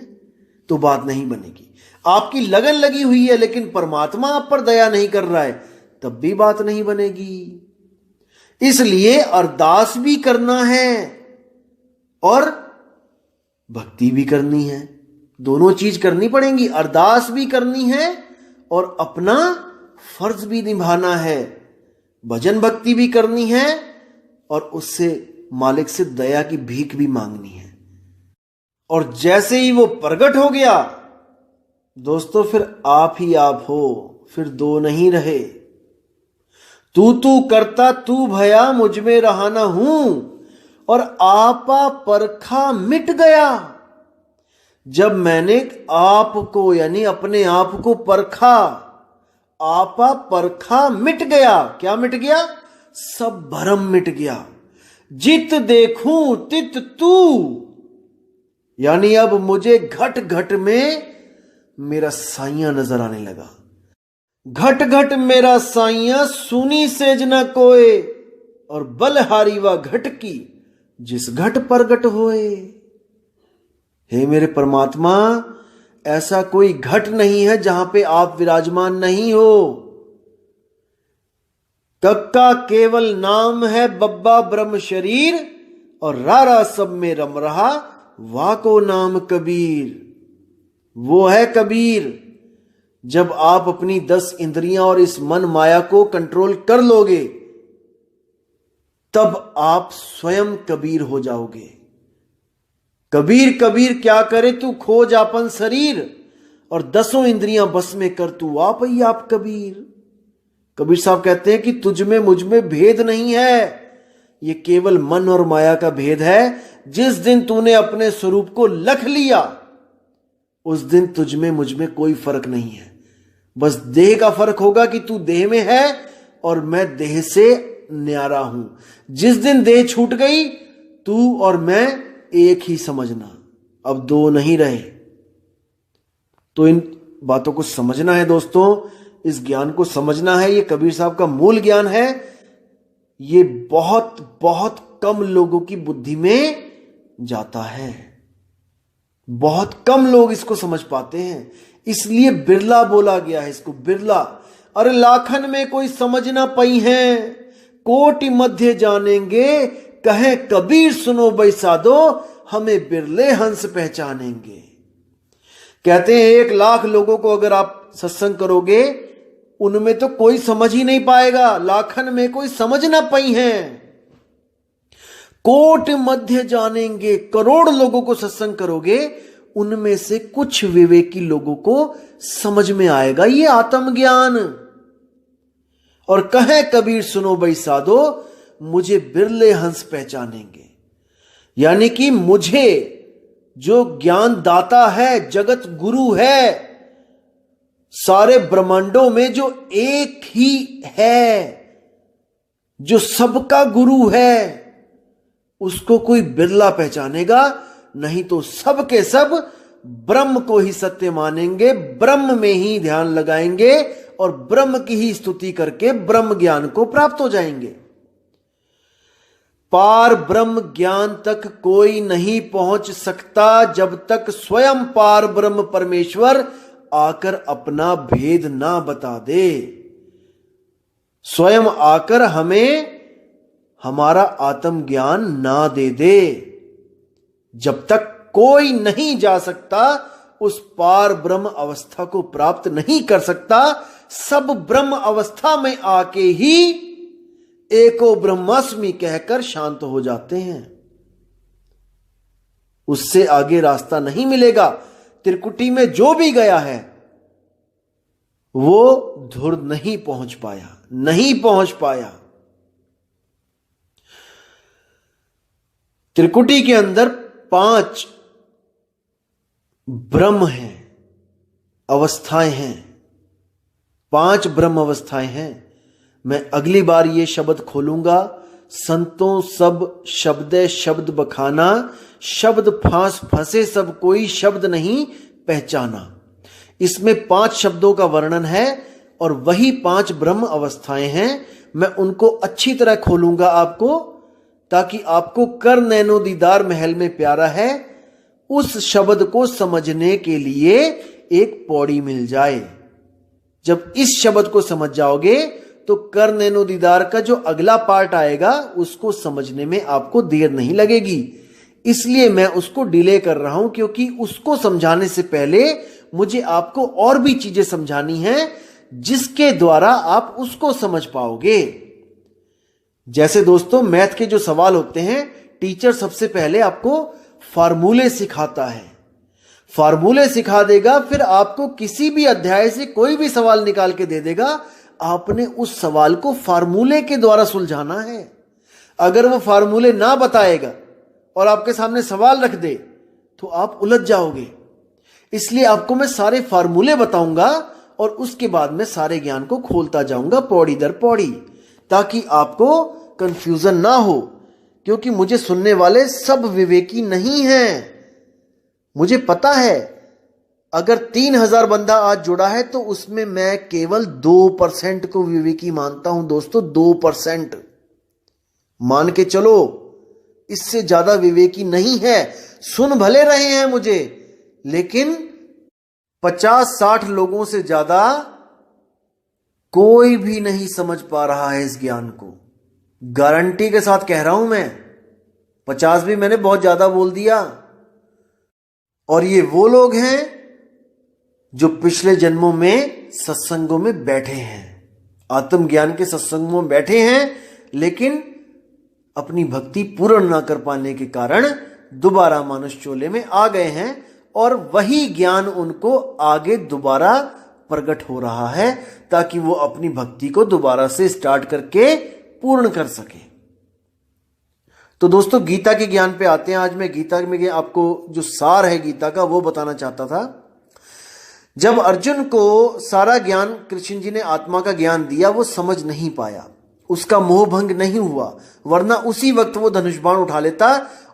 तो बात नहीं बनेगी। आपकी लगन लगी हुई है लेकिन परमात्मा आप पर दया नहीं कर रहा है, तब भी बात नहीं बनेगी। इसलिए अरदास भी करना है और भक्ति भी करनी है, दोनों चीज करनी पड़ेंगी। अरदास भी करनी है और अपना फर्ज भी निभाना है, भजन भक्ति भी करनी है और उससे मालिक से दया की भीख भी मांगनी है। और जैसे ही वो प्रकट हो गया दोस्तों, फिर आप ही आप हो, फिर दो नहीं रहे। तू करता तू भया, मुझ में रहा ना हूं, और आपा परखा मिट गया। जब मैंने आपको यानी अपने आप को परखा, आपा परखा मिट गया। क्या मिट गया? सब भरम मिट गया। जित देखूं तित तू, यानी अब मुझे घट घट में मेरा साइया नजर आने लगा। घट घट मेरा साइया, सुनी सेज न कोय, और बलहारी व घट की जिस घट प्रगट होए। हे मेरे परमात्मा, ऐसा कोई घट नहीं है जहां पे आप विराजमान नहीं हो। कक्का केवल नाम है, बब्बा ब्रह्म शरीर, और रारा सब में रम रहा, वाको नाम कबीर। वो है कबीर। जब आप अपनी 10 इंद्रियां और इस मन माया को कंट्रोल कर लोगे, तब आप स्वयं कबीर हो जाओगे। कबीर कबीर क्या करे तू, खोज आपन शरीर, और 10 इंद्रियां बस में कर तू आप ही आप कबीर। कबीर साहब कहते हैं कि तुझ में मुझ में भेद नहीं है, ये केवल मन और माया का भेद है। जिस दिन तूने अपने स्वरूप को लख लिया, उस दिन तुझ में मुझ में कोई फर्क नहीं है। बस देह का फर्क होगा कि तू देह में है और मैं देह से न्यारा हूं। जिस दिन देह छूट गई, तू और मैं एक ही समझना, अब दो नहीं रहे। तो इन बातों को समझना है दोस्तों, इस ज्ञान को समझना है। ये कबीर साहब का मूल ज्ञान है। ये बहुत बहुत कम लोगों की बुद्धि में जाता है, बहुत कम लोग इसको समझ पाते हैं, इसलिए बिरला बोला गया है इसको, बिरला। अरे लाखन में कोई समझ ना पई है, कोटि मध्य जानेंगे, कहे कबीर सुनो बैसादो, हमें बिरले हंस पहचानेंगे। कहते हैं 1 लाख लोगों को अगर आप सत्संग करोगे, उनमें तो कोई समझ ही नहीं पाएगा, लाखन में कोई समझ ना पई है। कोट मध्य जानेंगे, करोड़ लोगों को सत्संग करोगे, उनमें से कुछ विवेकी लोगों को समझ में आएगा ये आत्मज्ञान। और कहे कबीर सुनो बैसादो, मुझे बिरले हंस पहचानेंगे। यानी कि मुझे जो ज्ञान दाता है, जगत गुरु है, सारे ब्रह्मांडों में जो एक ही है, जो सबका गुरु है, उसको कोई बिरला पहचानेगा। नहीं तो सब के सब ब्रह्म को ही सत्य मानेंगे, ब्रह्म में ही ध्यान लगाएंगे और ब्रह्म की ही स्तुति करके ब्रह्म ज्ञान को प्राप्त हो जाएंगे। पार ब्रह्म ज्ञान तक कोई नहीं पहुंच सकता जब तक स्वयं पार ब्रह्म परमेश्वर आकर अपना भेद ना बता दे, स्वयं आकर हमें हमारा आत्मज्ञान ना दे दे। जब तक कोई नहीं जा सकता, उस पार ब्रह्म अवस्था को प्राप्त नहीं कर सकता। सब ब्रह्म अवस्था में आके ही एको ब्रह्मास्मि कहकर शांत हो जाते हैं, उससे आगे रास्ता नहीं मिलेगा। त्रिकुटी में जो भी गया है वो धुर नहीं पहुंच पाया, नहीं पहुंच पाया। त्रिकुटी के अंदर 5 ब्रह्म हैं, अवस्थाएं हैं, 5 ब्रह्म अवस्थाएं हैं। मैं अगली बार ये शब्द खोलूंगा, संतों सब शब्दे शब्द बखाना, शब्द फांस फंसे सब कोई शब्द नहीं पहचाना। इसमें 5 शब्दों का वर्णन है और वही 5 ब्रह्म अवस्थाएं हैं। मैं उनको अच्छी तरह खोलूंगा आपको, ताकि आपको कर नैनो दीदार महल में प्यारा है उस शब्द को समझने के लिए एक पौड़ी मिल जाए। जब इस शब्द को समझ जाओगे तो कर नैनो दीदार का जो अगला पार्ट आएगा उसको समझने में आपको देर नहीं लगेगी। इसलिए मैं उसको डिले कर रहा हूं, क्योंकि उसको समझाने से पहले मुझे आपको और भी चीजें समझानी हैं जिसके द्वारा आप उसको समझ पाओगे। जैसे दोस्तों मैथ के जो सवाल होते हैं, टीचर सबसे पहले आपको फार्मूले सिखाता है, फार्मूले सिखा देगा, फिर आपको किसी भी अध्याय से कोई भी सवाल निकाल के दे देगा। आपने उस सवाल को फार्मूले के द्वारा सुलझाना है। अगर वो फार्मूले ना बताएगा और आपके सामने सवाल रख दे तो आप उलझ जाओगे। इसलिए आपको मैं सारे फार्मूले बताऊंगा और उसके बाद में सारे ज्ञान को खोलता जाऊंगा पौड़ी दर पौड़ी, ताकि आपको कंफ्यूजन ना हो। क्योंकि मुझे सुनने वाले सब विवेकी नहीं हैं। मुझे पता है अगर 3000 बंदा आज जुड़ा है तो उसमें मैं केवल 2% को विवेकी मानता हूं दोस्तों। 2% मान के चलो, इससे ज्यादा विवेकी नहीं है। सुन भले रहे हैं मुझे, लेकिन 50-60 लोगों से ज्यादा कोई भी नहीं समझ पा रहा है इस ज्ञान को। गारंटी के साथ कह रहा हूं मैं। 50 भी मैंने बहुत ज्यादा बोल दिया। और ये वो लोग हैं जो पिछले जन्मों में सत्संगों में बैठे हैं, आत्मज्ञान के सत्संगों में बैठे हैं, लेकिन अपनी भक्ति पूर्ण ना कर पाने के कारण दोबारा मानुष चोले में आ गए हैं और वही ज्ञान उनको आगे दोबारा प्रकट हो रहा है, ताकि वो अपनी भक्ति को दोबारा से स्टार्ट करके पूर्ण कर सके। तो दोस्तों गीता के ज्ञान पे आते हैं। आज मैं गीता में आपको जो सार है गीता का वो बताना चाहता था। जब अर्जुन को सारा ज्ञान कृष्ण जी ने आत्मा का ज्ञान दिया, वो समझ नहीं पाया, उसका मोह भंग नहीं हुआ, वरना उसी वक्त वो धनुष बाण उठा लेता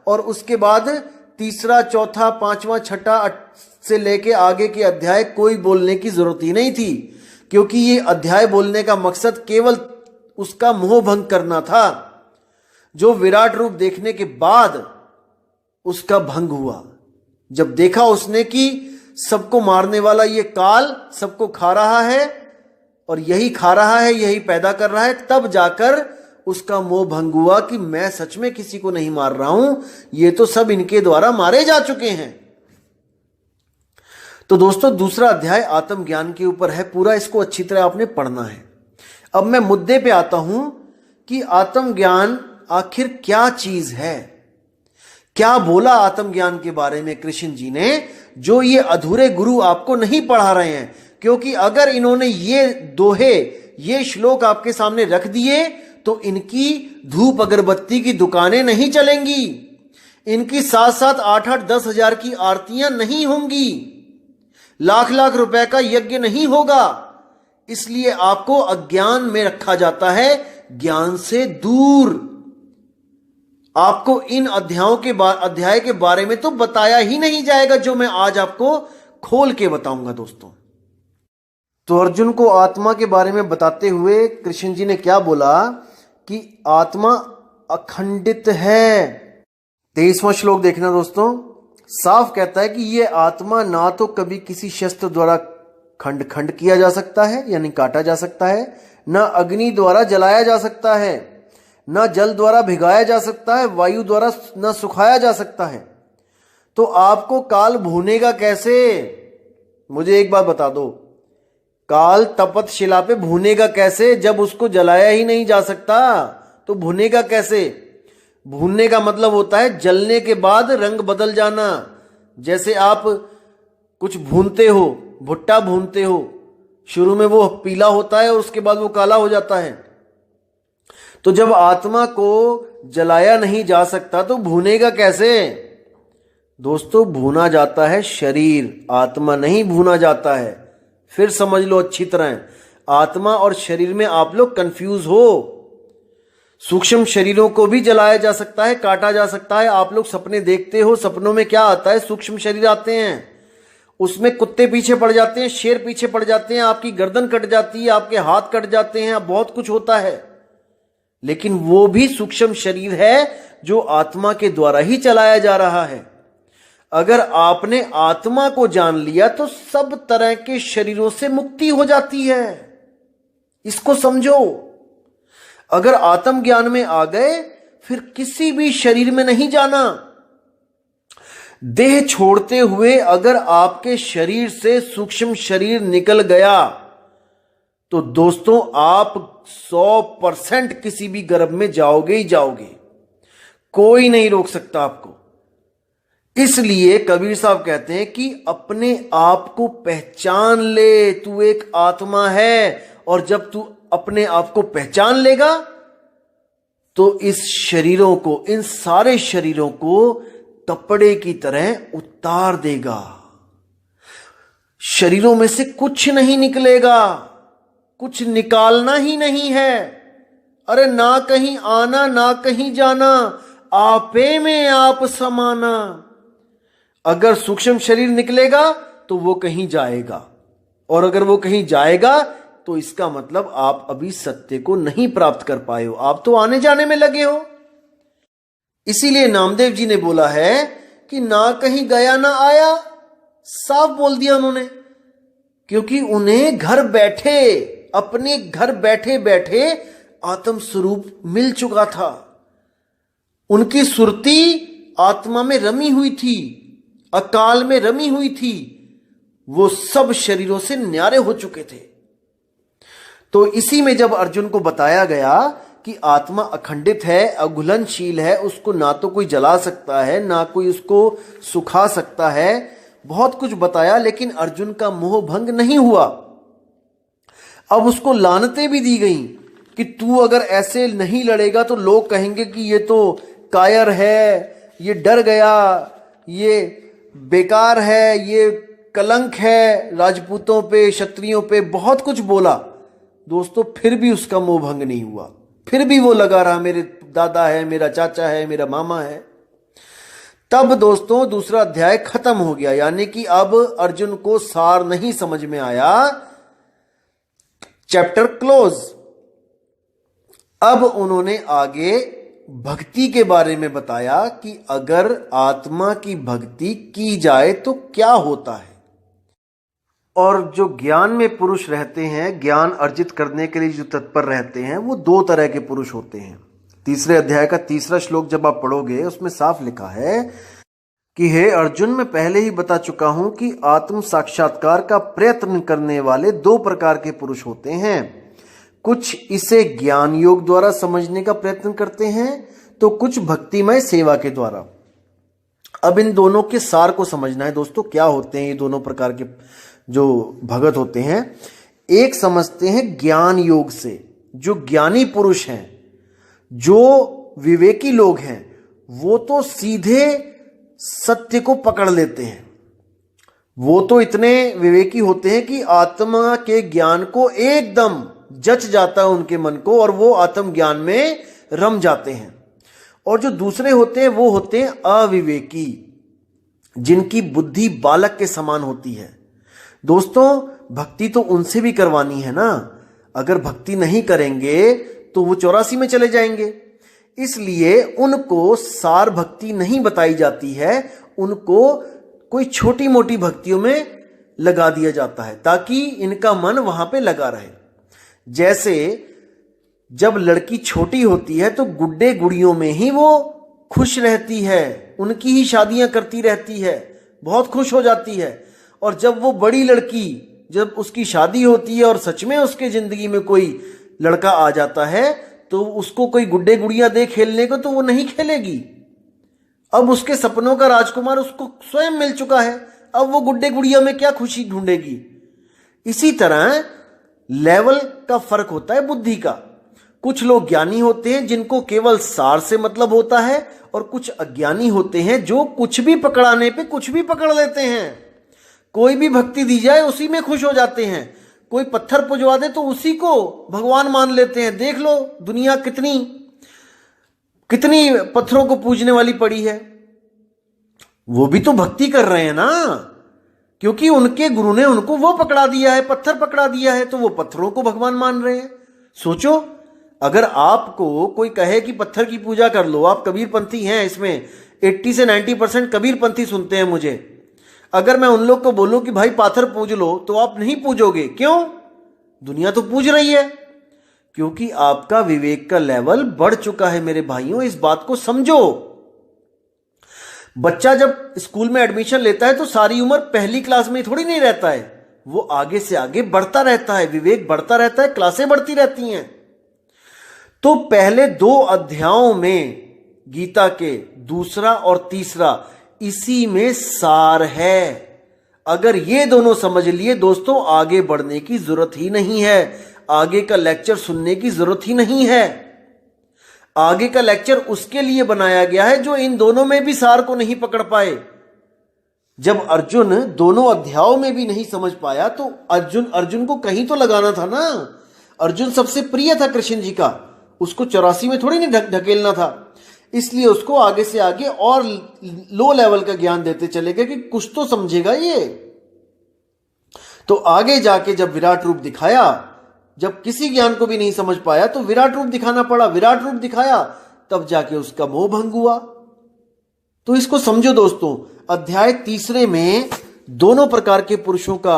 और उसके बाद तीसरा, चौथा, पांचवा, छठा से लेके आगे के अध्याय कोई बोलने की जरूरत ही नहीं थी, क्योंकि ये अध्याय बोलने का मकसद केवल उसका मोह भंग करना था, जो विराट रूप देखने के बाद उसका भंग हुआ। जब देखा उसने कि सबको मारने वाला ये काल सबको खा रहा है और यही खा रहा है, यही पैदा कर रहा है, तब जाकर उसका मोह भंग हुआ कि मैं सच में किसी को नहीं मार रहा हूं, ये तो सब इनके द्वारा मारे जा चुके हैं। तो दोस्तों दूसरा अध्याय आत्मज्ञान के ऊपर है, पूरा इसको अच्छी तरह आपने पढ़ना है। अब मैं मुद्दे पे आता हूं कि आत्मज्ञान आखिर क्या चीज है। क्या बोला आत्मज्ञान के बारे में कृष्ण जी ने, जो ये अधूरे गुरु आपको नहीं पढ़ा रहे हैं। क्योंकि अगर इन्होंने ये दोहे, ये श्लोक आपके सामने रख दिए तो इनकी धूप अगरबत्ती की दुकानें नहीं चलेंगी, इनकी 7-7, 8-8, 10 हजार की आरतियां नहीं होंगी, लाख लाख रुपए का यज्ञ नहीं होगा। इसलिए आपको अज्ञान में रखा जाता है, ज्ञान से दूर। आपको इन अध्याय के बारे में तो बताया ही नहीं जाएगा, जो मैं आज आपको खोल के बताऊंगा दोस्तों। तो अर्जुन को आत्मा के बारे में बताते हुए कृष्ण जी ने क्या बोला कि आत्मा अखंडित है। 23वां श्लोक देखना दोस्तों, साफ कहता है कि ये आत्मा ना तो कभी किसी शस्त्र द्वारा खंड खंड किया जा सकता है यानी काटा जा सकता है, ना अग्नि द्वारा जलाया जा सकता है, ना जल द्वारा भिगाया जा सकता है, वायु द्वारा ना सुखाया जा सकता है। तो आपको काल भूनेगा कैसे? मुझे एक बात बता दो, काल तपत शिला पे भूनेगा कैसे? जब उसको जलाया ही नहीं जा सकता तो भुनेगा कैसे? भूनने का मतलब होता है जलने के बाद रंग बदल जाना। जैसे आप कुछ भूनते हो, भुट्टा भूनते हो, शुरू में वो पीला होता है और उसके बाद वो काला हो जाता है। तो जब आत्मा को जलाया नहीं जा सकता तो भूनेगा कैसे? दोस्तों भूना जाता है शरीर, आत्मा नहीं भूना जाता है। फिर समझ लो अच्छी तरह, आत्मा और शरीर में आप लोग कंफ्यूज हो। सूक्ष्म शरीरों को भी जलाया जा सकता है, काटा जा सकता है। आप लोग सपने देखते हो, सपनों में क्या आता है? सूक्ष्म शरीर आते हैं, उसमें कुत्ते पीछे पड़ जाते हैं, शेर पीछे पड़ जाते हैं, आपकी गर्दन कट जाती है, आपके हाथ कट जाते हैं, बहुत कुछ होता है। लेकिन वो भी सूक्ष्म शरीर है जो आत्मा के द्वारा ही चलाया जा रहा है। अगर आपने आत्मा को जान लिया तो सब तरह के शरीरों से मुक्ति हो जाती है। इसको समझो। अगर आत्म ज्ञान में आ गए फिर किसी भी शरीर में नहीं जाना। देह छोड़ते हुए अगर आपके शरीर से सूक्ष्म शरीर निकल गया तो दोस्तों आप 100% किसी भी गर्भ में जाओगे ही जाओगे, कोई नहीं रोक सकता आपको। इसलिए कबीर साहब कहते हैं कि अपने आप को पहचान ले, तू एक आत्मा है। और जब तू अपने आप को पहचान लेगा तो इस शरीरों को, इन सारे शरीरों को कपड़े की तरह उतार देगा। शरीरों में से कुछ नहीं निकलेगा, कुछ निकालना ही नहीं है। अरे ना कहीं आना ना कहीं जाना, आपे में आप समाना। अगर सूक्ष्म शरीर निकलेगा तो वो कहीं जाएगा, और अगर वो कहीं जाएगा तो इसका मतलब आप अभी सत्य को नहीं प्राप्त कर पाए हो, आप तो आने जाने में लगे हो। इसीलिए नामदेव जी ने बोला है कि ना कहीं गया ना आया, साफ बोल दिया उन्होंने। क्योंकि उन्हें घर बैठे, अपने घर बैठे बैठे आत्म स्वरूप मिल चुका था। उनकी सुरती आत्मा में रमी हुई थी, अकाल में रमी हुई थी। वो सब शरीरों से न्यारे हो चुके थे। तो इसी में जब अर्जुन को बताया गया कि आत्मा अखंडित है, अघुलनशील है, उसको ना तो कोई जला सकता है ना कोई उसको सुखा सकता है, बहुत कुछ बताया, लेकिन अर्जुन का मोह भंग नहीं हुआ। अब उसको लानतें भी दी गई कि तू अगर ऐसे नहीं लड़ेगा तो लोग कहेंगे कि ये तो कायर है, ये डर गया, ये बेकार है, ये कलंक है राजपूतों पे, क्षत्रियों पे, बहुत कुछ बोला। दोस्तों फिर भी उसका मोह भंग नहीं हुआ, फिर भी वो लगा रहा मेरे दादा है, मेरा चाचा है, मेरा मामा है। तब दोस्तों दूसरा अध्याय खत्म हो गया, यानी कि अब अर्जुन को सार नहीं समझ में आया, चैप्टर क्लोज। अब उन्होंने आगे भक्ति के बारे में बताया कि अगर आत्मा की भक्ति की जाए तो क्या होता है। और जो ज्ञान में पुरुष रहते हैं, ज्ञान अर्जित करने के लिए जो तत्पर रहते हैं, वो दो तरह के पुरुष होते हैं। तीसरे अध्याय का तीसरा श्लोक जब आप पढ़ोगे उसमें साफ लिखा है कि हे अर्जुन, मैं पहले ही बता चुका हूं कि आत्म साक्षात्कार का प्रयत्न करने वाले दो प्रकार के पुरुष होते हैं। कुछ इसे ज्ञान योग द्वारा समझने का प्रयत्न करते हैं तो कुछ भक्तिमय सेवा के द्वारा। अब इन दोनों के सार को समझना है दोस्तों, क्या होते हैं ये दोनों प्रकार के जो भगत होते हैं। एक समझते हैं ज्ञान योग से, जो ज्ञानी पुरुष हैं, जो विवेकी लोग हैं, वो तो सीधे सत्य को पकड़ लेते हैं। वो तो इतने विवेकी होते हैं कि आत्मा के ज्ञान को एकदम जच जाता है उनके मन को, और वो आत्म ज्ञान में रम जाते हैं। और जो दूसरे होते हैं वो होते हैं अविवेकी, जिनकी बुद्धि बालक के समान होती है। दोस्तों भक्ति तो उनसे भी करवानी है ना, अगर भक्ति नहीं करेंगे तो वो 84 में चले जाएंगे। इसलिए उनको सार भक्ति नहीं बताई जाती है, उनको कोई छोटी मोटी भक्तियों में लगा दिया जाता है ताकि इनका मन वहां पे लगा रहे। जैसे जब लड़की छोटी होती है तो गुड्डे गुड़ियों में ही वो खुश रहती है, उनकी ही शादियां करती रहती है, बहुत खुश हो जाती है। और जब वो बड़ी लड़की, जब उसकी शादी होती है और सच में उसके जिंदगी में कोई लड़का आ जाता है तो उसको कोई गुड्डे गुड़ियां दे खेलने को तो वो नहीं खेलेगी। अब उसके सपनों का राजकुमार उसको स्वयं मिल चुका है, अब वो गुड्डे गुड़िया में क्या खुशी ढूंढेगी। इसी तरह लेवल का फर्क होता है बुद्धि का। कुछ लोग ज्ञानी होते हैं जिनको केवल सार से मतलब होता है, और कुछ अज्ञानी होते हैं जो कुछ भी पकड़ाने पे कुछ भी पकड़ लेते हैं। कोई भी भक्ति दी जाए उसी में खुश हो जाते हैं, कोई पत्थर पुजवा दे तो उसी को भगवान मान लेते हैं। देख लो दुनिया कितनी कितनी पत्थरों को पूजने वाली पड़ी है, वो भी तो भक्ति कर रहे हैं ना, क्योंकि उनके गुरु ने उनको वो पकड़ा दिया है, पत्थर पकड़ा दिया है, तो वो पत्थरों को भगवान मान रहे हैं। सोचो, अगर आपको कोई कहे कि पत्थर की पूजा कर लो, आप कबीरपंथी हैं, इसमें 80 से 90% कबीरपंथी सुनते हैं मुझे, अगर मैं उन लोग को बोलूं कि भाई पाथर पूज लो, तो आप नहीं पूजोगे। क्यों? दुनिया तो पूज रही है। क्योंकि आपका विवेक का लेवल बढ़ चुका है मेरे भाइयों, इस बात को समझो। बच्चा जब स्कूल में एडमिशन लेता है तो सारी उम्र पहली क्लास में थोड़ी नहीं रहता है, वो आगे से आगे बढ़ता रहता है, विवेक बढ़ता रहता है, क्लासें बढ़ती रहती हैं। तो पहले 2 अध्यायों में गीता के दूसरा और तीसरा, इसी में सार है। अगर ये दोनों समझ लिए दोस्तों, आगे बढ़ने की जरूरत ही नहीं है, आगे का लेक्चर सुनने की जरूरत ही नहीं है। आगे का लेक्चर उसके लिए बनाया गया है जो इन दोनों में भी सार को नहीं पकड़ पाए। जब अर्जुन दोनों अध्यायों में भी नहीं समझ पाया तो अर्जुन को कहीं तो लगाना था ना। अर्जुन सबसे प्रिय था कृष्ण जी का, उसको 84 में थोड़ी नहीं ढकेलना था, इसलिए उसको आगे से आगे और लो लेवल का ज्ञान देते चले गए कि कुछ तो समझेगा ये। तो आगे जाके जब विराट रूप दिखाया, जब किसी ज्ञान को भी नहीं समझ पाया तो विराट रूप दिखाना पड़ा, विराट रूप दिखाया, तब जाके उसका मोह भंग हुआ। तो इसको समझो दोस्तों, अध्याय तीसरे में दोनों प्रकार के पुरुषों का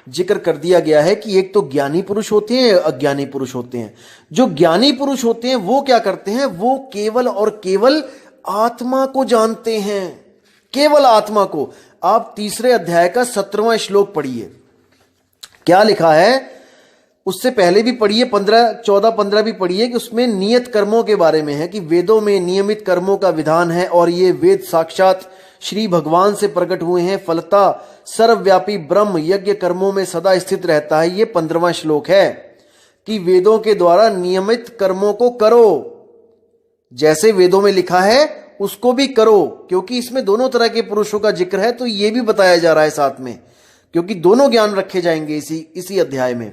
जिक्र कर दिया गया है कि एक तो ज्ञानी पुरुष होते हैं, अज्ञानी पुरुष होते हैं। जो ज्ञानी पुरुष होते हैं वो क्या करते हैं, वो केवल और केवल आत्मा को जानते हैं, केवल आत्मा को। आप तीसरे अध्याय का 17वां श्लोक पढ़िए, क्या लिखा है। उससे पहले भी पढ़िए, 15, 14, 15 भी पढ़िए, कि उसमें नियत कर्मों के बारे में है कि वेदों में नियमित कर्मों का विधान है और ये वेद साक्षात श्री भगवान से प्रकट हुए हैं। फलता सर्वव्यापी ब्रह्म यज्ञ कर्मों में सदा स्थित रहता है। ये 15वां श्लोक है कि वेदों के द्वारा नियमित कर्मों को करो, जैसे वेदों में लिखा है उसको भी करो, क्योंकि इसमें दोनों तरह के पुरुषों का जिक्र है। तो ये भी बताया जा रहा है साथ में, क्योंकि दोनों ज्ञान रखे जाएंगे इसी अध्याय में।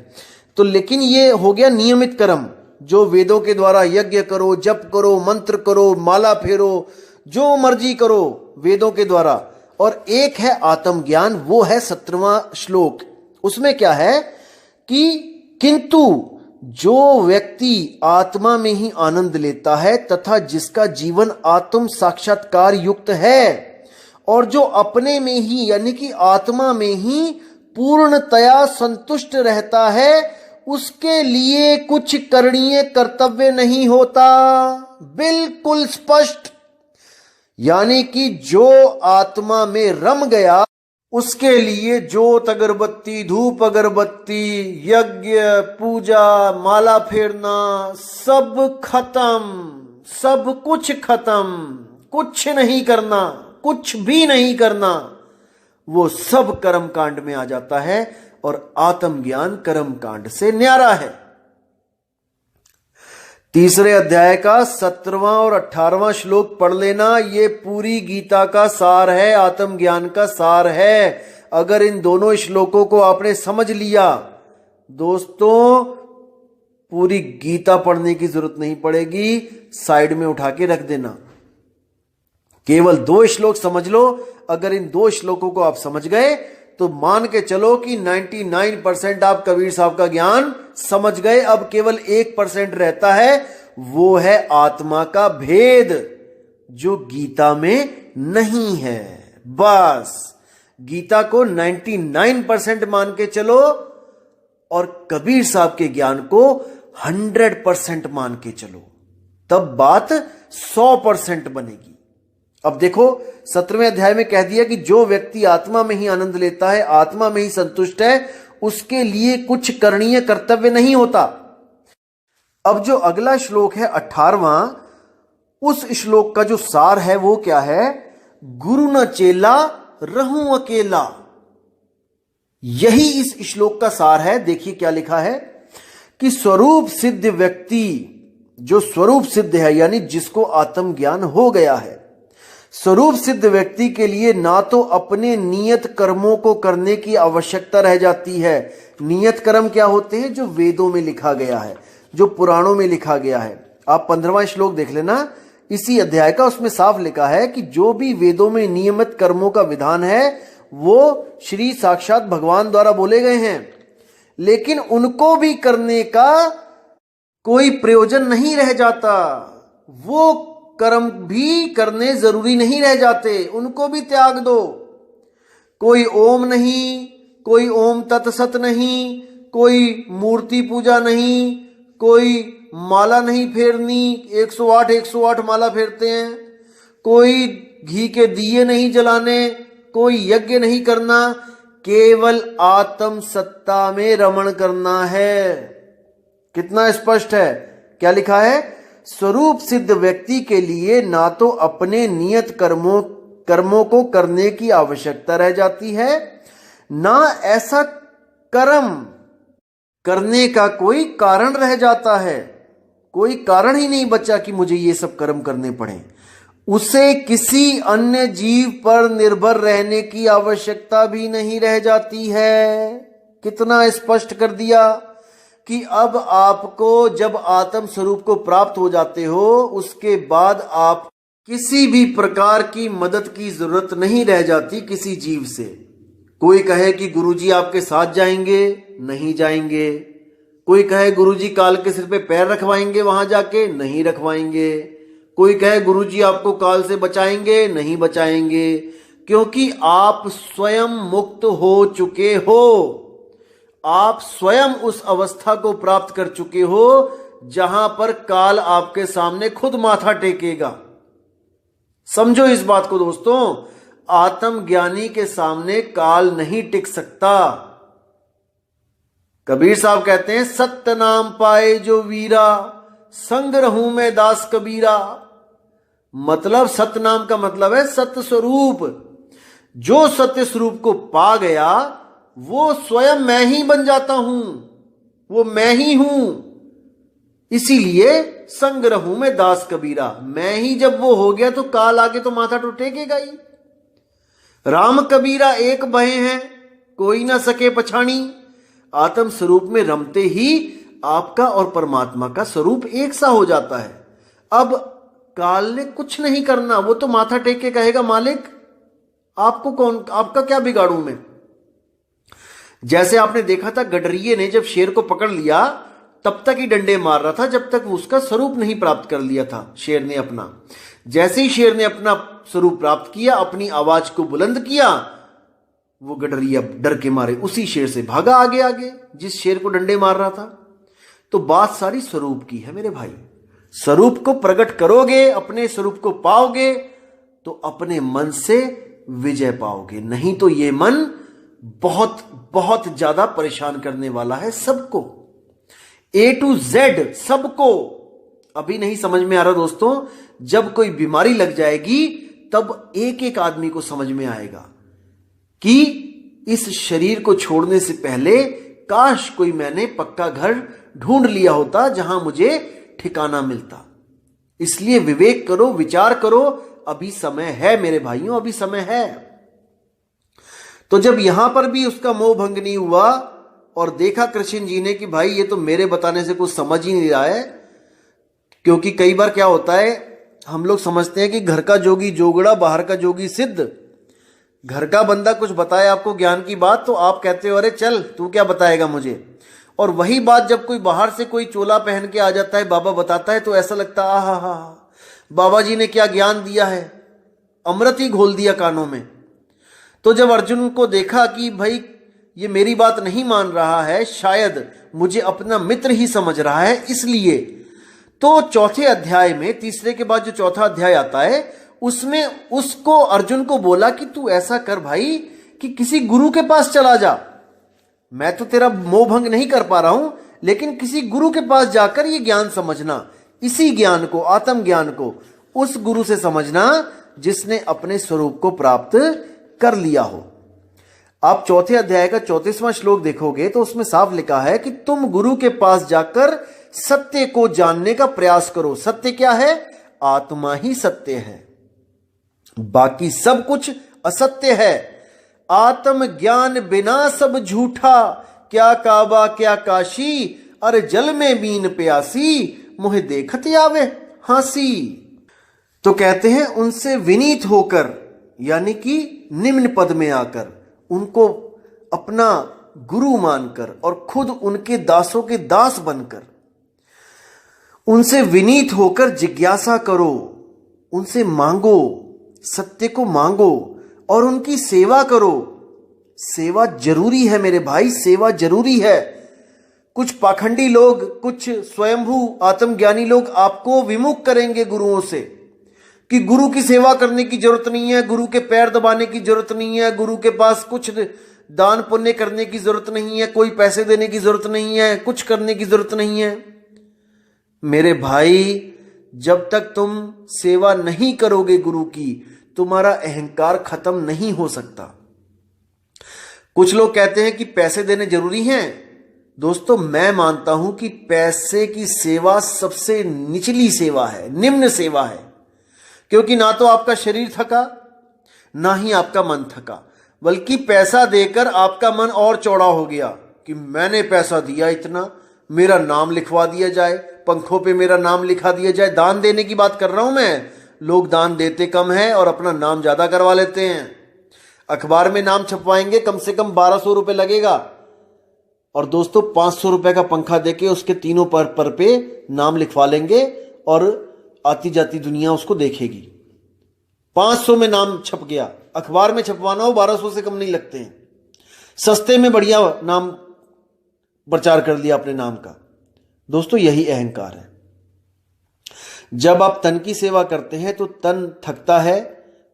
तो लेकिन ये हो गया नियमित कर्म, जो वेदों के द्वारा यज्ञ करो, जप करो, मंत्र करो, माला फेरो, जो मर्जी करो वेदों के द्वारा। और एक है आत्मज्ञान, वो है 17वां श्लोक। उसमें क्या है कि किंतु जो व्यक्ति आत्मा में ही आनंद लेता है तथा जिसका जीवन आत्म साक्षात्कार युक्त है और जो अपने में ही यानी कि आत्मा में ही पूर्णतया संतुष्ट रहता है, उसके लिए कुछ करणीय कर्तव्य नहीं होता। बिल्कुल स्पष्ट, यानी कि जो आत्मा में रम गया उसके लिए ज्योत अगरबत्ती, धूप अगरबत्ती, यज्ञ, पूजा, माला फेरना, सब खत्म, सब कुछ खत्म, कुछ नहीं करना, कुछ भी नहीं करना, वो सब कर्म कांड में आ जाता है। और आत्मज्ञान कर्म कांड से न्यारा है। तीसरे अध्याय का 17वां और 18वां श्लोक पढ़ लेना, ये पूरी गीता का सार है, आत्मज्ञान का सार है। अगर इन दोनों श्लोकों को आपने समझ लिया दोस्तों, पूरी गीता पढ़ने की जरूरत नहीं पड़ेगी, साइड में उठा के रख देना। केवल 2 श्लोक समझ लो। अगर इन 2 श्लोकों को आप समझ गए तो मान के चलो कि 99% आप कबीर साहब का ज्ञान समझ गए। अब केवल 1% रहता है, वो है आत्मा का भेद, जो गीता में नहीं है। बस गीता को 99% मान के चलो और कबीर साहब के ज्ञान को 100% मान के चलो, तब बात 100% बनेगी। अब देखो 17वें अध्याय में कह दिया कि जो व्यक्ति आत्मा में ही आनंद लेता है, आत्मा में ही संतुष्ट है, उसके लिए कुछ करणीय कर्तव्य नहीं होता। अब जो अगला श्लोक है 18वां, उस श्लोक का जो सार है वो क्या है, गुरु न चेला रहूं अकेला। यही इस श्लोक का सार है। देखिए क्या लिखा है कि स्वरूप सिद्ध व्यक्ति, जो स्वरूप सिद्ध है यानी जिसको आत्मज्ञान हो गया है, स्वरूप सिद्ध व्यक्ति के लिए ना तो अपने नियत कर्मों को करने की आवश्यकता रह जाती है। नियत कर्म क्या होते हैं, जो वेदों में लिखा गया है, जो पुराणों में लिखा गया है। आप 15वां श्लोक देख लेना इसी अध्याय का, उसमें साफ लिखा है कि जो भी वेदों में नियमित कर्मों का विधान है वो श्री साक्षात भगवान द्वारा बोले गए हैं, लेकिन उनको भी करने का कोई प्रयोजन नहीं रह जाता। वो कर्म भी करने जरूरी नहीं रह जाते, उनको भी त्याग दो। कोई ओम नहीं, कोई ओम तत्सत नहीं, कोई मूर्ति पूजा नहीं, कोई माला नहीं फेरनी, 108 माला फेरते हैं, कोई घी के दिए नहीं जलाने, कोई यज्ञ नहीं करना, केवल आत्म सत्ता में रमण करना है। कितना स्पष्ट है, क्या लिखा है? स्वरूप सिद्ध व्यक्ति के लिए ना तो अपने नियत कर्मों को करने की आवश्यकता रह जाती है, ना ऐसा कर्म करने का कोई कारण रह जाता है। कोई कारण ही नहीं बचा कि मुझे ये सब कर्म करने पड़े। उसे किसी अन्य जीव पर निर्भर रहने की आवश्यकता भी नहीं रह जाती है। कितना स्पष्ट कर दिया कि अब आपको जब आत्म स्वरूप को प्राप्त हो जाते हो, उसके बाद आप किसी भी प्रकार की मदद की जरूरत नहीं रह जाती किसी जीव से। कोई कहे कि गुरुजी आपके साथ जाएंगे, नहीं जाएंगे। कोई कहे गुरुजी काल के सिर पे पैर रखवाएंगे वहां जाके, नहीं रखवाएंगे। कोई कहे गुरुजी आपको काल से बचाएंगे, नहीं बचाएंगे, क्योंकि आप स्वयं मुक्त हो चुके हो। आप स्वयं उस अवस्था को प्राप्त कर चुके हो जहां पर काल आपके सामने खुद माथा टेकेगा। समझो इस बात को दोस्तों, आत्मज्ञानी के सामने काल नहीं टिक सकता। कबीर साहब कहते हैं, सत्य नाम पाए जो वीरा, संग रहूं मैं दास कबीरा। मतलब सत्य नाम का मतलब है सत्य स्वरूप। जो सत्य स्वरूप को पा गया वो स्वयं मैं ही बन जाता हूं, वो मैं ही हूं। इसीलिए संग रहूं मैं दास कबीरा। मैं ही जब वो हो गया तो काल आगे तो माथा तो टेकेगा ही। राम कबीरा एक भय हैं, कोई ना सके पछाणी। आत्म स्वरूप में रमते ही आपका और परमात्मा का स्वरूप एक सा हो जाता है। अब काल ने कुछ नहीं करना, वो तो माथा टेक के कहेगा, मालिक आपको कौन, आपका क्या बिगाड़ूं मैं। जैसे आपने देखा था गडरिये ने जब शेर को पकड़ लिया तब तक ही डंडे मार रहा था जब तक उसका स्वरूप नहीं प्राप्त कर लिया था शेर ने अपना। जैसे ही शेर ने अपना स्वरूप प्राप्त किया, अपनी आवाज को बुलंद किया, वो गडरिया डर के मारे उसी शेर से भागा आगे आगे जिस शेर को डंडे मार रहा था। तो बात सारी स्वरूप की है मेरे भाई। स्वरूप को प्रकट करोगे, अपने स्वरूप को पाओगे तो अपने मन से विजय पाओगे। नहीं तो ये मन बहुत बहुत ज्यादा परेशान करने वाला है सबको, A to Z सबको। अभी नहीं समझ में आ रहा दोस्तों, जब कोई बीमारी लग जाएगी तब एक एक आदमी को समझ में आएगा कि इस शरीर को छोड़ने से पहले काश कोई मैंने पक्का घर ढूंढ लिया होता जहां मुझे ठिकाना मिलता। इसलिए विवेक करो, विचार करो, अभी समय है मेरे भाइयों, अभी समय है। तो जब यहां पर भी उसका मोह भंग नहीं हुआ और देखा कृष्ण जी ने कि भाई ये तो मेरे बताने से कुछ समझ ही नहीं रहा है, क्योंकि कई बार क्या होता है, हम लोग समझते हैं कि घर का जोगी जोगड़ा, बाहर का जोगी सिद्ध। घर का बंदा कुछ बताए आपको ज्ञान की बात तो आप कहते हो अरे चल तू क्या बताएगा मुझे। और वही बात जब कोई बाहर से कोई चोला पहन के आ जाता है, बाबा बताता है, तो ऐसा लगता है आहा हा, बाबा जी ने क्या ज्ञान दिया है, अमृत ही घोल दिया कानों में। तो जब अर्जुन को देखा कि भाई ये मेरी बात नहीं मान रहा है, शायद मुझे अपना मित्र ही समझ रहा है, इसलिए तो चौथे अध्याय में, तीसरे के बाद जो चौथा अध्याय आता है उसमें उसको अर्जुन को बोला कि तू ऐसा कर भाई कि किसी गुरु के पास चला जा। मैं तो तेरा मोह भंग नहीं कर पा रहा हूं, लेकिन किसी गुरु के पास जाकर ये ज्ञान समझना, इसी ज्ञान को, आत्म ज्ञान को उस गुरु से समझना जिसने अपने स्वरूप को प्राप्त कर लिया हो। आप चौथे अध्याय का 34वां श्लोक देखोगे तो उसमें साफ लिखा है कि तुम गुरु के पास जाकर सत्य को जानने का प्रयास करो। सत्य क्या है? आत्मा ही सत्य है, बाकी सब कुछ असत्य है। आत्म ज्ञान बिना सब झूठा, क्या काबा क्या काशी, अरे जल में बीन प्यासी, मुहे देखत आवे हासी। तो कहते हैं उनसे विनीत होकर, यानी कि निम्न पद में आकर, उनको अपना गुरु मानकर और खुद उनके दासों के दास बनकर उनसे विनीत होकर जिज्ञासा करो, उनसे मांगो, सत्य को मांगो और उनकी सेवा करो। सेवा जरूरी है मेरे भाई, सेवा जरूरी है। कुछ पाखंडी लोग, कुछ स्वयंभू आत्मज्ञानी लोग आपको विमुख करेंगे गुरुओं से कि गुरु की सेवा करने की जरूरत नहीं है, गुरु के पैर दबाने की जरूरत नहीं है, गुरु के पास कुछ दान पुण्य करने की जरूरत नहीं है, कोई पैसे देने की जरूरत नहीं है, कुछ करने की जरूरत नहीं है। मेरे भाई, जब तक तुम सेवा नहीं करोगे गुरु की, तुम्हारा अहंकार खत्म नहीं हो सकता। कुछ लोग कहते हैं कि पैसे देने जरूरी हैं। दोस्तों, मैं मानता हूं कि पैसे की सेवा सबसे निचली सेवा है, निम्न सेवा है, क्योंकि ना तो आपका शरीर थका, ना ही आपका मन थका, बल्कि पैसा देकर आपका मन और चौड़ा हो गया कि मैंने पैसा दिया इतना, मेरा नाम लिखवा दिया जाए, पंखों पे मेरा नाम लिखा दिया जाए। दान देने की बात कर रहा हूं मैं। लोग दान देते कम है और अपना नाम ज्यादा करवा लेते हैं। अखबार में नाम छपवाएंगे, कम से कम 1200 रुपए लगेगा, और दोस्तों 500 रुपए का पंखा देके उसके तीनों पर पे नाम लिखवा लेंगे और आती जाती दुनिया उसको देखेगी। 500 में नाम छप गया। अखबार में छपवाना हो 1200 से कम नहीं लगते हैं। सस्ते में बढ़िया नाम प्रचार कर दिया अपने नाम का। दोस्तों, यही अहंकार है। जब आप तन की सेवा करते हैं तो तन थकता है,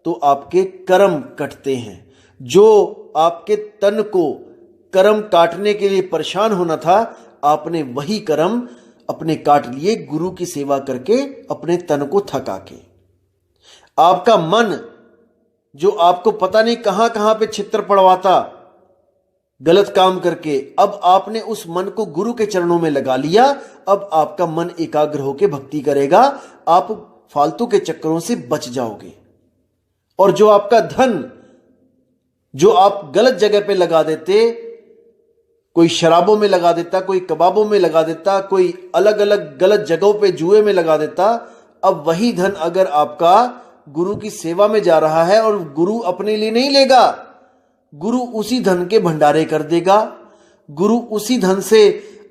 तो आपके कर्म कटते हैं। जो आपके तन को कर्म काटने के लिए परेशान होना था, आपने वही कर्म अपने काट लिए गुरु की सेवा करके, अपने तन को थका के। आपका मन, जो आपको पता नहीं कहां कहां पे छित्र पड़वाता गलत काम करके, अब आपने उस मन को गुरु के चरणों में लगा लिया। अब आपका मन एकाग्र होकर भक्ति करेगा, आप फालतू के चक्करों से बच जाओगे। और जो आपका धन, जो आप गलत जगह पे लगा देते, कोई शराबों में लगा देता, कोई कबाबों में लगा देता, कोई अलग अलग गलत जगहों पे जुए में लगा देता, अब वही धन अगर आपका गुरु की सेवा में जा रहा है, और गुरु अपने लिए नहीं लेगा, गुरु उसी धन के भंडारे कर देगा। गुरु उसी धन से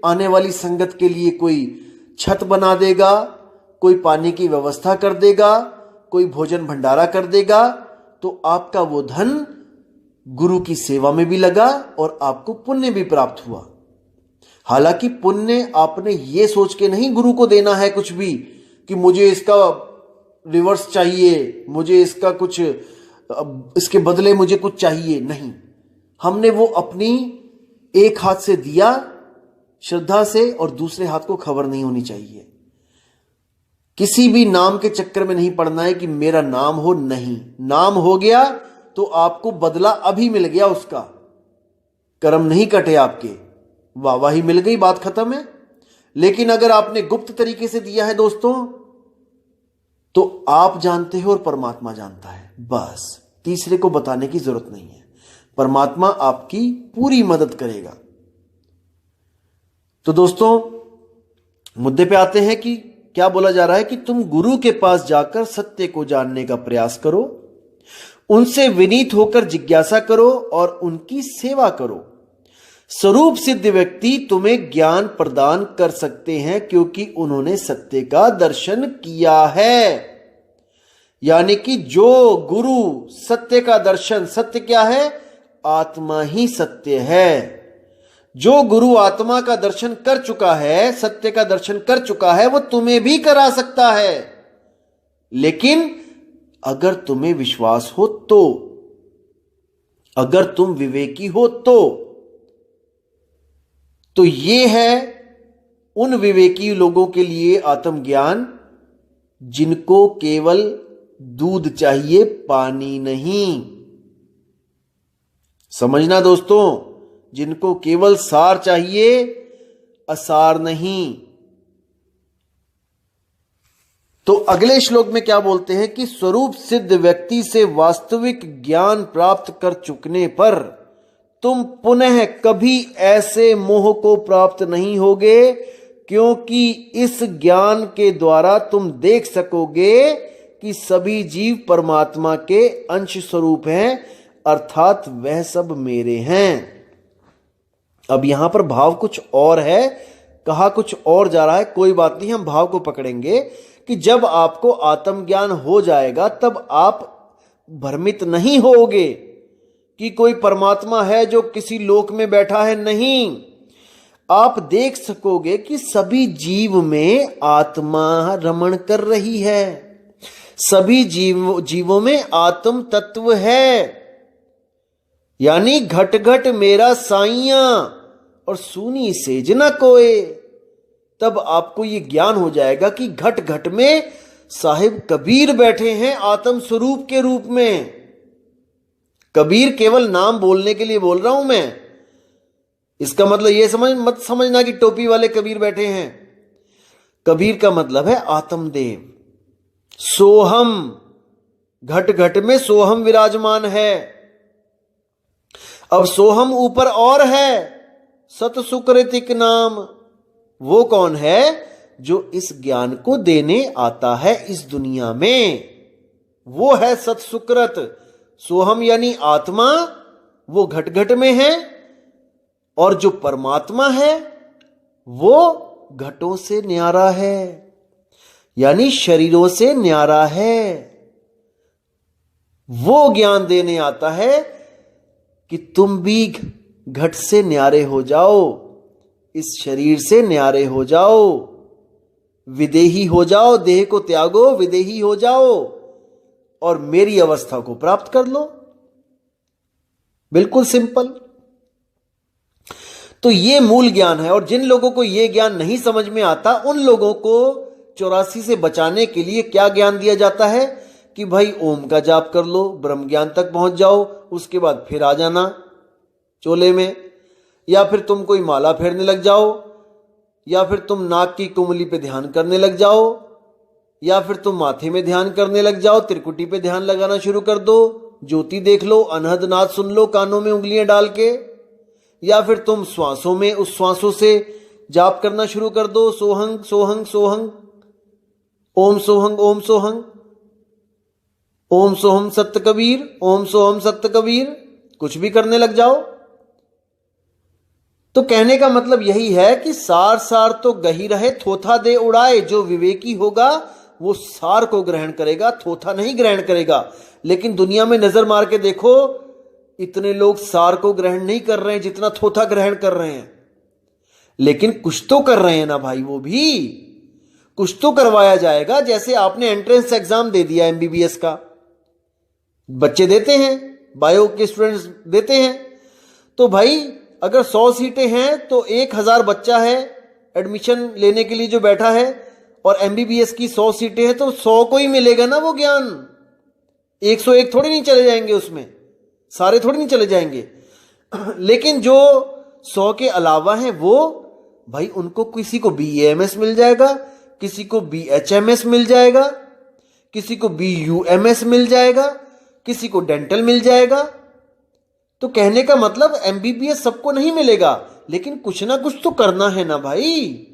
आने वाली संगत के लिए कोई छत बना देगा, कोई पानी की व्यवस्था कर देगा, कोई भोजन भंडारा कर देगा। तो आपका वो धन गुरु की सेवा में भी लगा और आपको पुण्य भी प्राप्त हुआ। हालांकि पुण्य आपने ये सोच के नहीं गुरु को देना है कुछ भी, कि मुझे इसका रिवर्स चाहिए, मुझे इसका कुछ, इसके बदले मुझे कुछ चाहिए। नहीं, हमने वो अपनी एक हाथ से दिया श्रद्धा से, और दूसरे हाथ को खबर नहीं होनी चाहिए। किसी भी नाम के चक्कर में नहीं पड़ना है कि मेरा नाम हो। नहीं, नाम हो गया तो आपको बदला अभी मिल गया, उसका कर्म नहीं कटे आपके, वाहवाही मिल गई, बात खत्म है। लेकिन अगर आपने गुप्त तरीके से दिया है दोस्तों, तो आप जानते हो और परमात्मा जानता है, बस तीसरे को बताने की जरूरत नहीं है। परमात्मा आपकी पूरी मदद करेगा। तो दोस्तों, मुद्दे पे आते हैं कि क्या बोला जा रहा है कि तुम गुरु के पास जाकर सत्य को जानने का प्रयास करो, उनसे विनीत होकर जिज्ञासा करो और उनकी सेवा करो। स्वरूप सिद्ध व्यक्ति तुम्हें ज्ञान प्रदान कर सकते हैं, क्योंकि उन्होंने सत्य का दर्शन किया है। यानी कि जो गुरु सत्य का दर्शन, सत्य क्या है? आत्मा ही सत्य है। जो गुरु आत्मा का दर्शन कर चुका है, सत्य का दर्शन कर चुका है, वो तुम्हें भी करा सकता है। लेकिन अगर तुम्हें विश्वास हो तो, अगर तुम विवेकी हो तो ये है उन विवेकी लोगों के लिए आत्मज्ञान जिनको केवल दूध चाहिए, पानी नहीं। समझना दोस्तों, जिनको केवल सार चाहिए, असार नहीं। तो अगले श्लोक में क्या बोलते हैं कि स्वरूप सिद्ध व्यक्ति से वास्तविक ज्ञान प्राप्त कर चुकने पर तुम पुनः कभी ऐसे मोह को प्राप्त नहीं होगे, क्योंकि इस ज्ञान के द्वारा तुम देख सकोगे कि सभी जीव परमात्मा के अंश स्वरूप हैं, अर्थात वह सब मेरे हैं। अब यहां पर भाव कुछ और है, कहा कुछ और जा रहा है, कोई बात नहीं, हम भाव को पकड़ेंगे कि जब आपको आत्मज्ञान हो जाएगा तब आप भ्रमित नहीं होगे कि कोई परमात्मा है जो किसी लोक में बैठा है। नहीं, आप देख सकोगे कि सभी जीव में आत्मा रमण कर रही है, सभी जीवों में आत्म तत्व है। यानी घट घट मेरा साइया और सूनी सेज न कोय। तब आपको यह ज्ञान हो जाएगा कि घट घट में साहिब कबीर बैठे हैं आत्म स्वरूप के रूप में। कबीर केवल नाम बोलने के लिए बोल रहा हूं मैं, इसका मतलब यह मत समझना कि टोपी वाले कबीर बैठे हैं। कबीर का मतलब है आत्मदेव। सोहम, घट घट में सोहम विराजमान है। अब सोहम ऊपर और है, सत सुकृतिक नाम। वो कौन है? जो इस ज्ञान को देने आता है इस दुनिया में, वो है सत सुकृत। सोहम यानी आत्मा, वो घट घट में है, और जो परमात्मा है वो घटों से न्यारा है, यानी शरीरों से न्यारा है। वो ज्ञान देने आता है कि तुम भी घट से न्यारे हो जाओ, इस शरीर से न्यारे हो जाओ, विदेही हो जाओ, देह को त्यागो, विदेही हो जाओ और मेरी अवस्था को प्राप्त कर लो। बिल्कुल सिंपल। तो ये मूल ज्ञान है, और जिन लोगों को यह ज्ञान नहीं समझ में आता उन लोगों को 84 से बचाने के लिए क्या ज्ञान दिया जाता है कि भाई ओम का जाप कर लो, ब्रह्म ज्ञान तक पहुंच जाओ, उसके बाद फिर आ जाना चोले में, या फिर तुम कोई माला फेरने लग जाओ, या फिर तुम नाक की कुंडली पे ध्यान करने लग जाओ, या फिर तुम माथे में ध्यान करने लग जाओ, त्रिकुटी पे ध्यान लगाना शुरू कर दो, ज्योति देख लो, अनहद नाद सुन लो कानों में उंगलियां डाल के, या फिर तुम श्वासों में उस श्वासों से जाप करना शुरू कर दो, सोहंग सोहंग सोहंग, ओम सोहंग ओम सोहंग, ओम सोहम सत्य कबीर, ओम सोहम सत्य कबीर, कुछ भी करने लग जाओ। तो कहने का मतलब यही है कि सार सार तो गही रहे थोथा दे उड़ाए। जो विवेकी होगा वो सार को ग्रहण करेगा, थोथा नहीं ग्रहण करेगा। लेकिन दुनिया में नजर मार के देखो, इतने लोग सार को ग्रहण नहीं कर रहे हैं जितना थोथा ग्रहण कर रहे हैं। लेकिन कुछ तो कर रहे हैं ना भाई, वो भी कुछ तो करवाया जाएगा। जैसे आपने एंट्रेंस एग्जाम दे दिया एमबीबीएस का, बच्चे देते हैं, बायो के स्टूडेंट्स देते हैं, तो भाई अगर 100 सीटें हैं तो 1000 बच्चा है एडमिशन लेने के लिए जो बैठा है, और एमबीबीएस की 100 सीटें हैं तो 100 को ही मिलेगा ना वो ज्ञान। 101 थोड़ी नहीं चले जाएंगे, उसमें सारे थोड़ी नहीं चले जाएंगे। लेकिन जो 100 के अलावा हैं वो भाई, उनको किसी को बीएएमएस मिल जाएगा, किसी को बीएचएमएस मिल जाएगा, किसी को बीयूएमएस मिल जाएगा, किसी को डेंटल मिल जाएगा। तो कहने का मतलब एमबीबीएस सबको नहीं मिलेगा, लेकिन कुछ ना कुछ तो करना है ना भाई,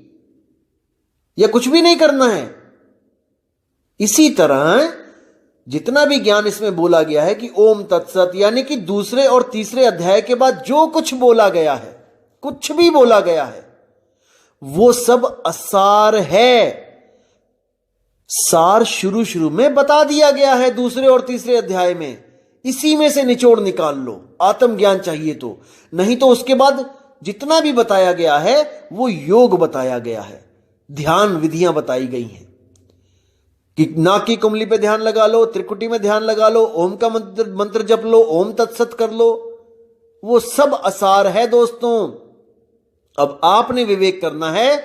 या कुछ भी नहीं करना है। इसी तरह जितना भी ज्ञान इसमें बोला गया है कि ओम तत्सत, यानी कि दूसरे और तीसरे अध्याय के बाद जो कुछ बोला गया है, कुछ भी बोला गया है, वो सब असार है। सार शुरू शुरू में बता दिया गया है दूसरे और तीसरे अध्याय में, इसी में से निचोड़ निकाल लो आत्मज्ञान चाहिए तो। नहीं तो उसके बाद जितना भी बताया गया है वो योग बताया गया है, ध्यान विधियां बताई गई हैं कि नाक की कुंडली पे ध्यान लगा लो, त्रिकुटी में ध्यान लगा लो, ओम का मंत्र जप लो, ओम तत्सत कर लो। वो सब असार है दोस्तों। अब आपने विवेक करना है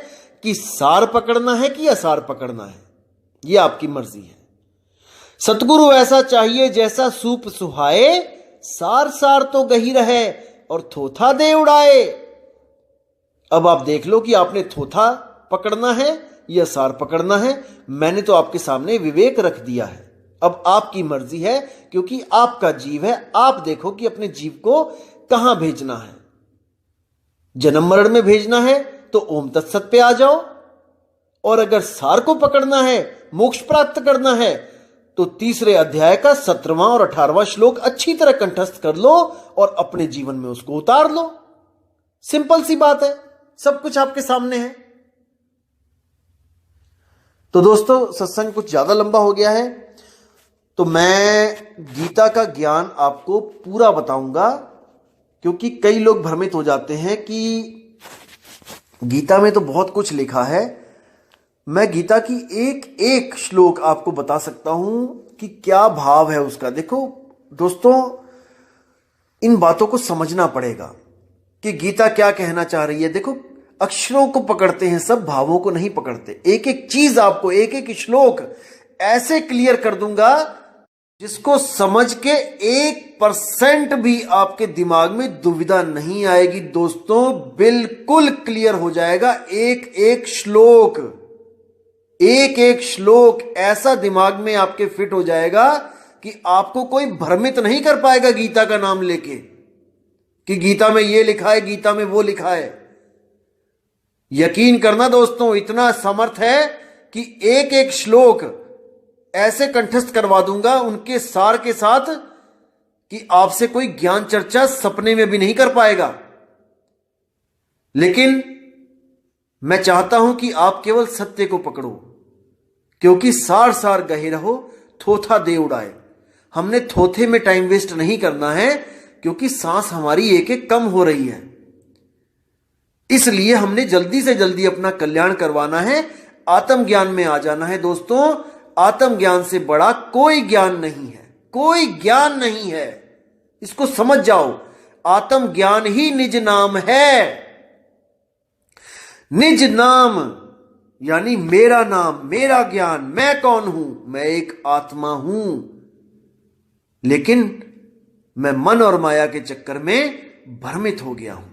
कि सार पकड़ना है कि असार पकड़ना है, यह आपकी मर्जी है। सतगुरु ऐसा चाहिए जैसा सूप सुहाए, सार सार तो गही रहे और थोथा दे उड़ाए। अब आप देख लो कि आपने थोथा पकड़ना है या सार पकड़ना है। मैंने तो आपके सामने विवेक रख दिया है, अब आपकी मर्जी है, क्योंकि आपका जीव है। आप देखो कि अपने जीव को कहां भेजना है। जन्म मरण में भेजना है तो ओम तत्सत पे आ जाओ, और अगर सार को पकड़ना है, मोक्ष प्राप्त करना है, तो तीसरे अध्याय का 17वां और 18वां श्लोक अच्छी तरह कंठस्थ कर लो और अपने जीवन में उसको उतार लो। सिंपल सी बात है, सब कुछ आपके सामने है। तो दोस्तों, सत्संग कुछ ज्यादा लंबा हो गया है, तो मैं गीता का ज्ञान आपको पूरा बताऊंगा, क्योंकि कई लोग भ्रमित हो जाते हैं कि गीता में तो बहुत कुछ लिखा है। मैं गीता की एक एक श्लोक आपको बता सकता हूं कि क्या भाव है उसका। देखो दोस्तों, इन बातों को समझना पड़ेगा कि गीता क्या कहना चाह रही है। देखो, अक्षरों को पकड़ते हैं सब, भावों को नहीं पकड़ते। एक एक चीज आपको, एक एक श्लोक ऐसे क्लियर कर दूंगा जिसको समझ के 1% भी आपके दिमाग में दुविधा नहीं आएगी। दोस्तों, बिल्कुल क्लियर हो जाएगा। एक एक श्लोक, एक एक श्लोक ऐसा दिमाग में आपके फिट हो जाएगा कि आपको कोई भ्रमित नहीं कर पाएगा गीता का नाम लेके कि गीता में ये लिखा है, गीता में वो लिखा है। यकीन करना दोस्तों, इतना समर्थ है कि एक एक श्लोक ऐसे कंठस्थ करवा दूंगा उनके सार के साथ कि आपसे कोई ज्ञान चर्चा सपने में भी नहीं कर पाएगा। लेकिन मैं चाहता हूं कि आप केवल सत्य को पकड़ो, क्योंकि सार सार गहे रहो, थोथा दे उड़ाए। हमने थोथे में टाइम वेस्ट नहीं करना है, क्योंकि सांस हमारी एक एक कम हो रही है। इसलिए हमने जल्दी से जल्दी अपना कल्याण करवाना है, आत्मज्ञान में आ जाना है। दोस्तों, आत्मज्ञान से बड़ा कोई ज्ञान नहीं है, कोई ज्ञान नहीं है। इसको समझ जाओ, आत्मज्ञान ही निज नाम है। निज नाम यानी मेरा नाम, मेरा ज्ञान। मैं कौन हूं? मैं एक आत्मा हूं, लेकिन मैं मन और माया के चक्कर में भ्रमित हो गया हूं,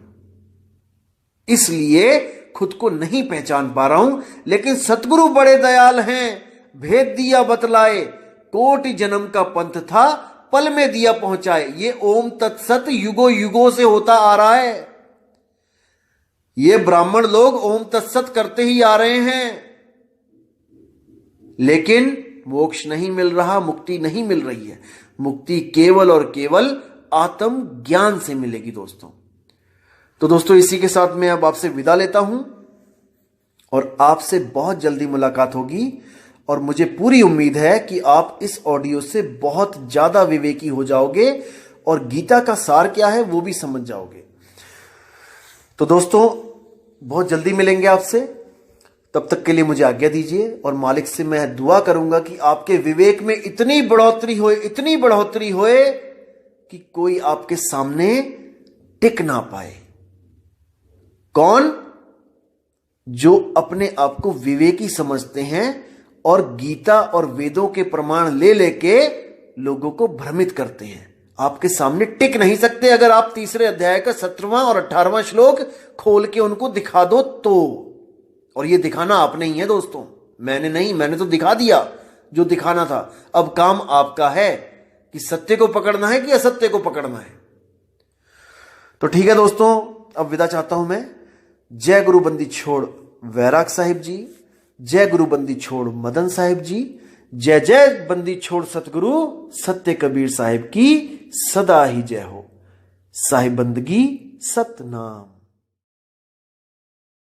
इसलिए खुद को नहीं पहचान पा रहा हूं। लेकिन सतगुरु बड़े दयाल हैं, भेद दिया बतलाए, कोटि जन्म का पंथ था, पल में दिया पहुंचाए। ये ओम तत्सत युगों युगों से होता आ रहा है। ये ब्राह्मण लोग ओम तत्सत करते ही आ रहे हैं, लेकिन मोक्ष नहीं मिल रहा, मुक्ति नहीं मिल रही है। मुक्ति केवल और केवल आत्म ज्ञान से मिलेगी दोस्तों। तो दोस्तों, इसी के साथ मैं अब आपसे विदा लेता हूं और आपसे बहुत जल्दी मुलाकात होगी। और मुझे पूरी उम्मीद है कि आप इस ऑडियो से बहुत ज्यादा विवेकी हो जाओगे और गीता का सार क्या है वो भी समझ जाओगे। तो दोस्तों, बहुत जल्दी मिलेंगे आपसे। तब तक के लिए मुझे आज्ञा दीजिए और मालिक से मैं दुआ करूंगा कि आपके विवेक में इतनी बढ़ोतरी होए, इतनी बढ़ोतरी होए कि कोई आपके सामने टिक ना पाए। कौन? जो अपने आप को विवेकी समझते हैं और गीता और वेदों के प्रमाण ले लेके लोगों को भ्रमित करते हैं। आपके सामने टिक नहीं सकते अगर आप तीसरे अध्याय का 17वां और 18वां श्लोक खोल के उनको दिखा दो तो। और ये दिखाना आपने ही है दोस्तों, मैंने नहीं। मैंने तो दिखा दिया जो दिखाना था। अब काम आपका है कि सत्य को पकड़ना है कि असत्य को पकड़ना है। तो ठीक है दोस्तों, अब विदा चाहता हूं मैं। जय गुरु बंदी छोड़ वैराग साहिब जी, जय गुरु बंदी छोड़ मदन साहिब जी, जय जय बंदी छोड़ सतगुरु सत्य कबीर साहिब की सदा ही जय हो। साहिब बंदगी सतनाम।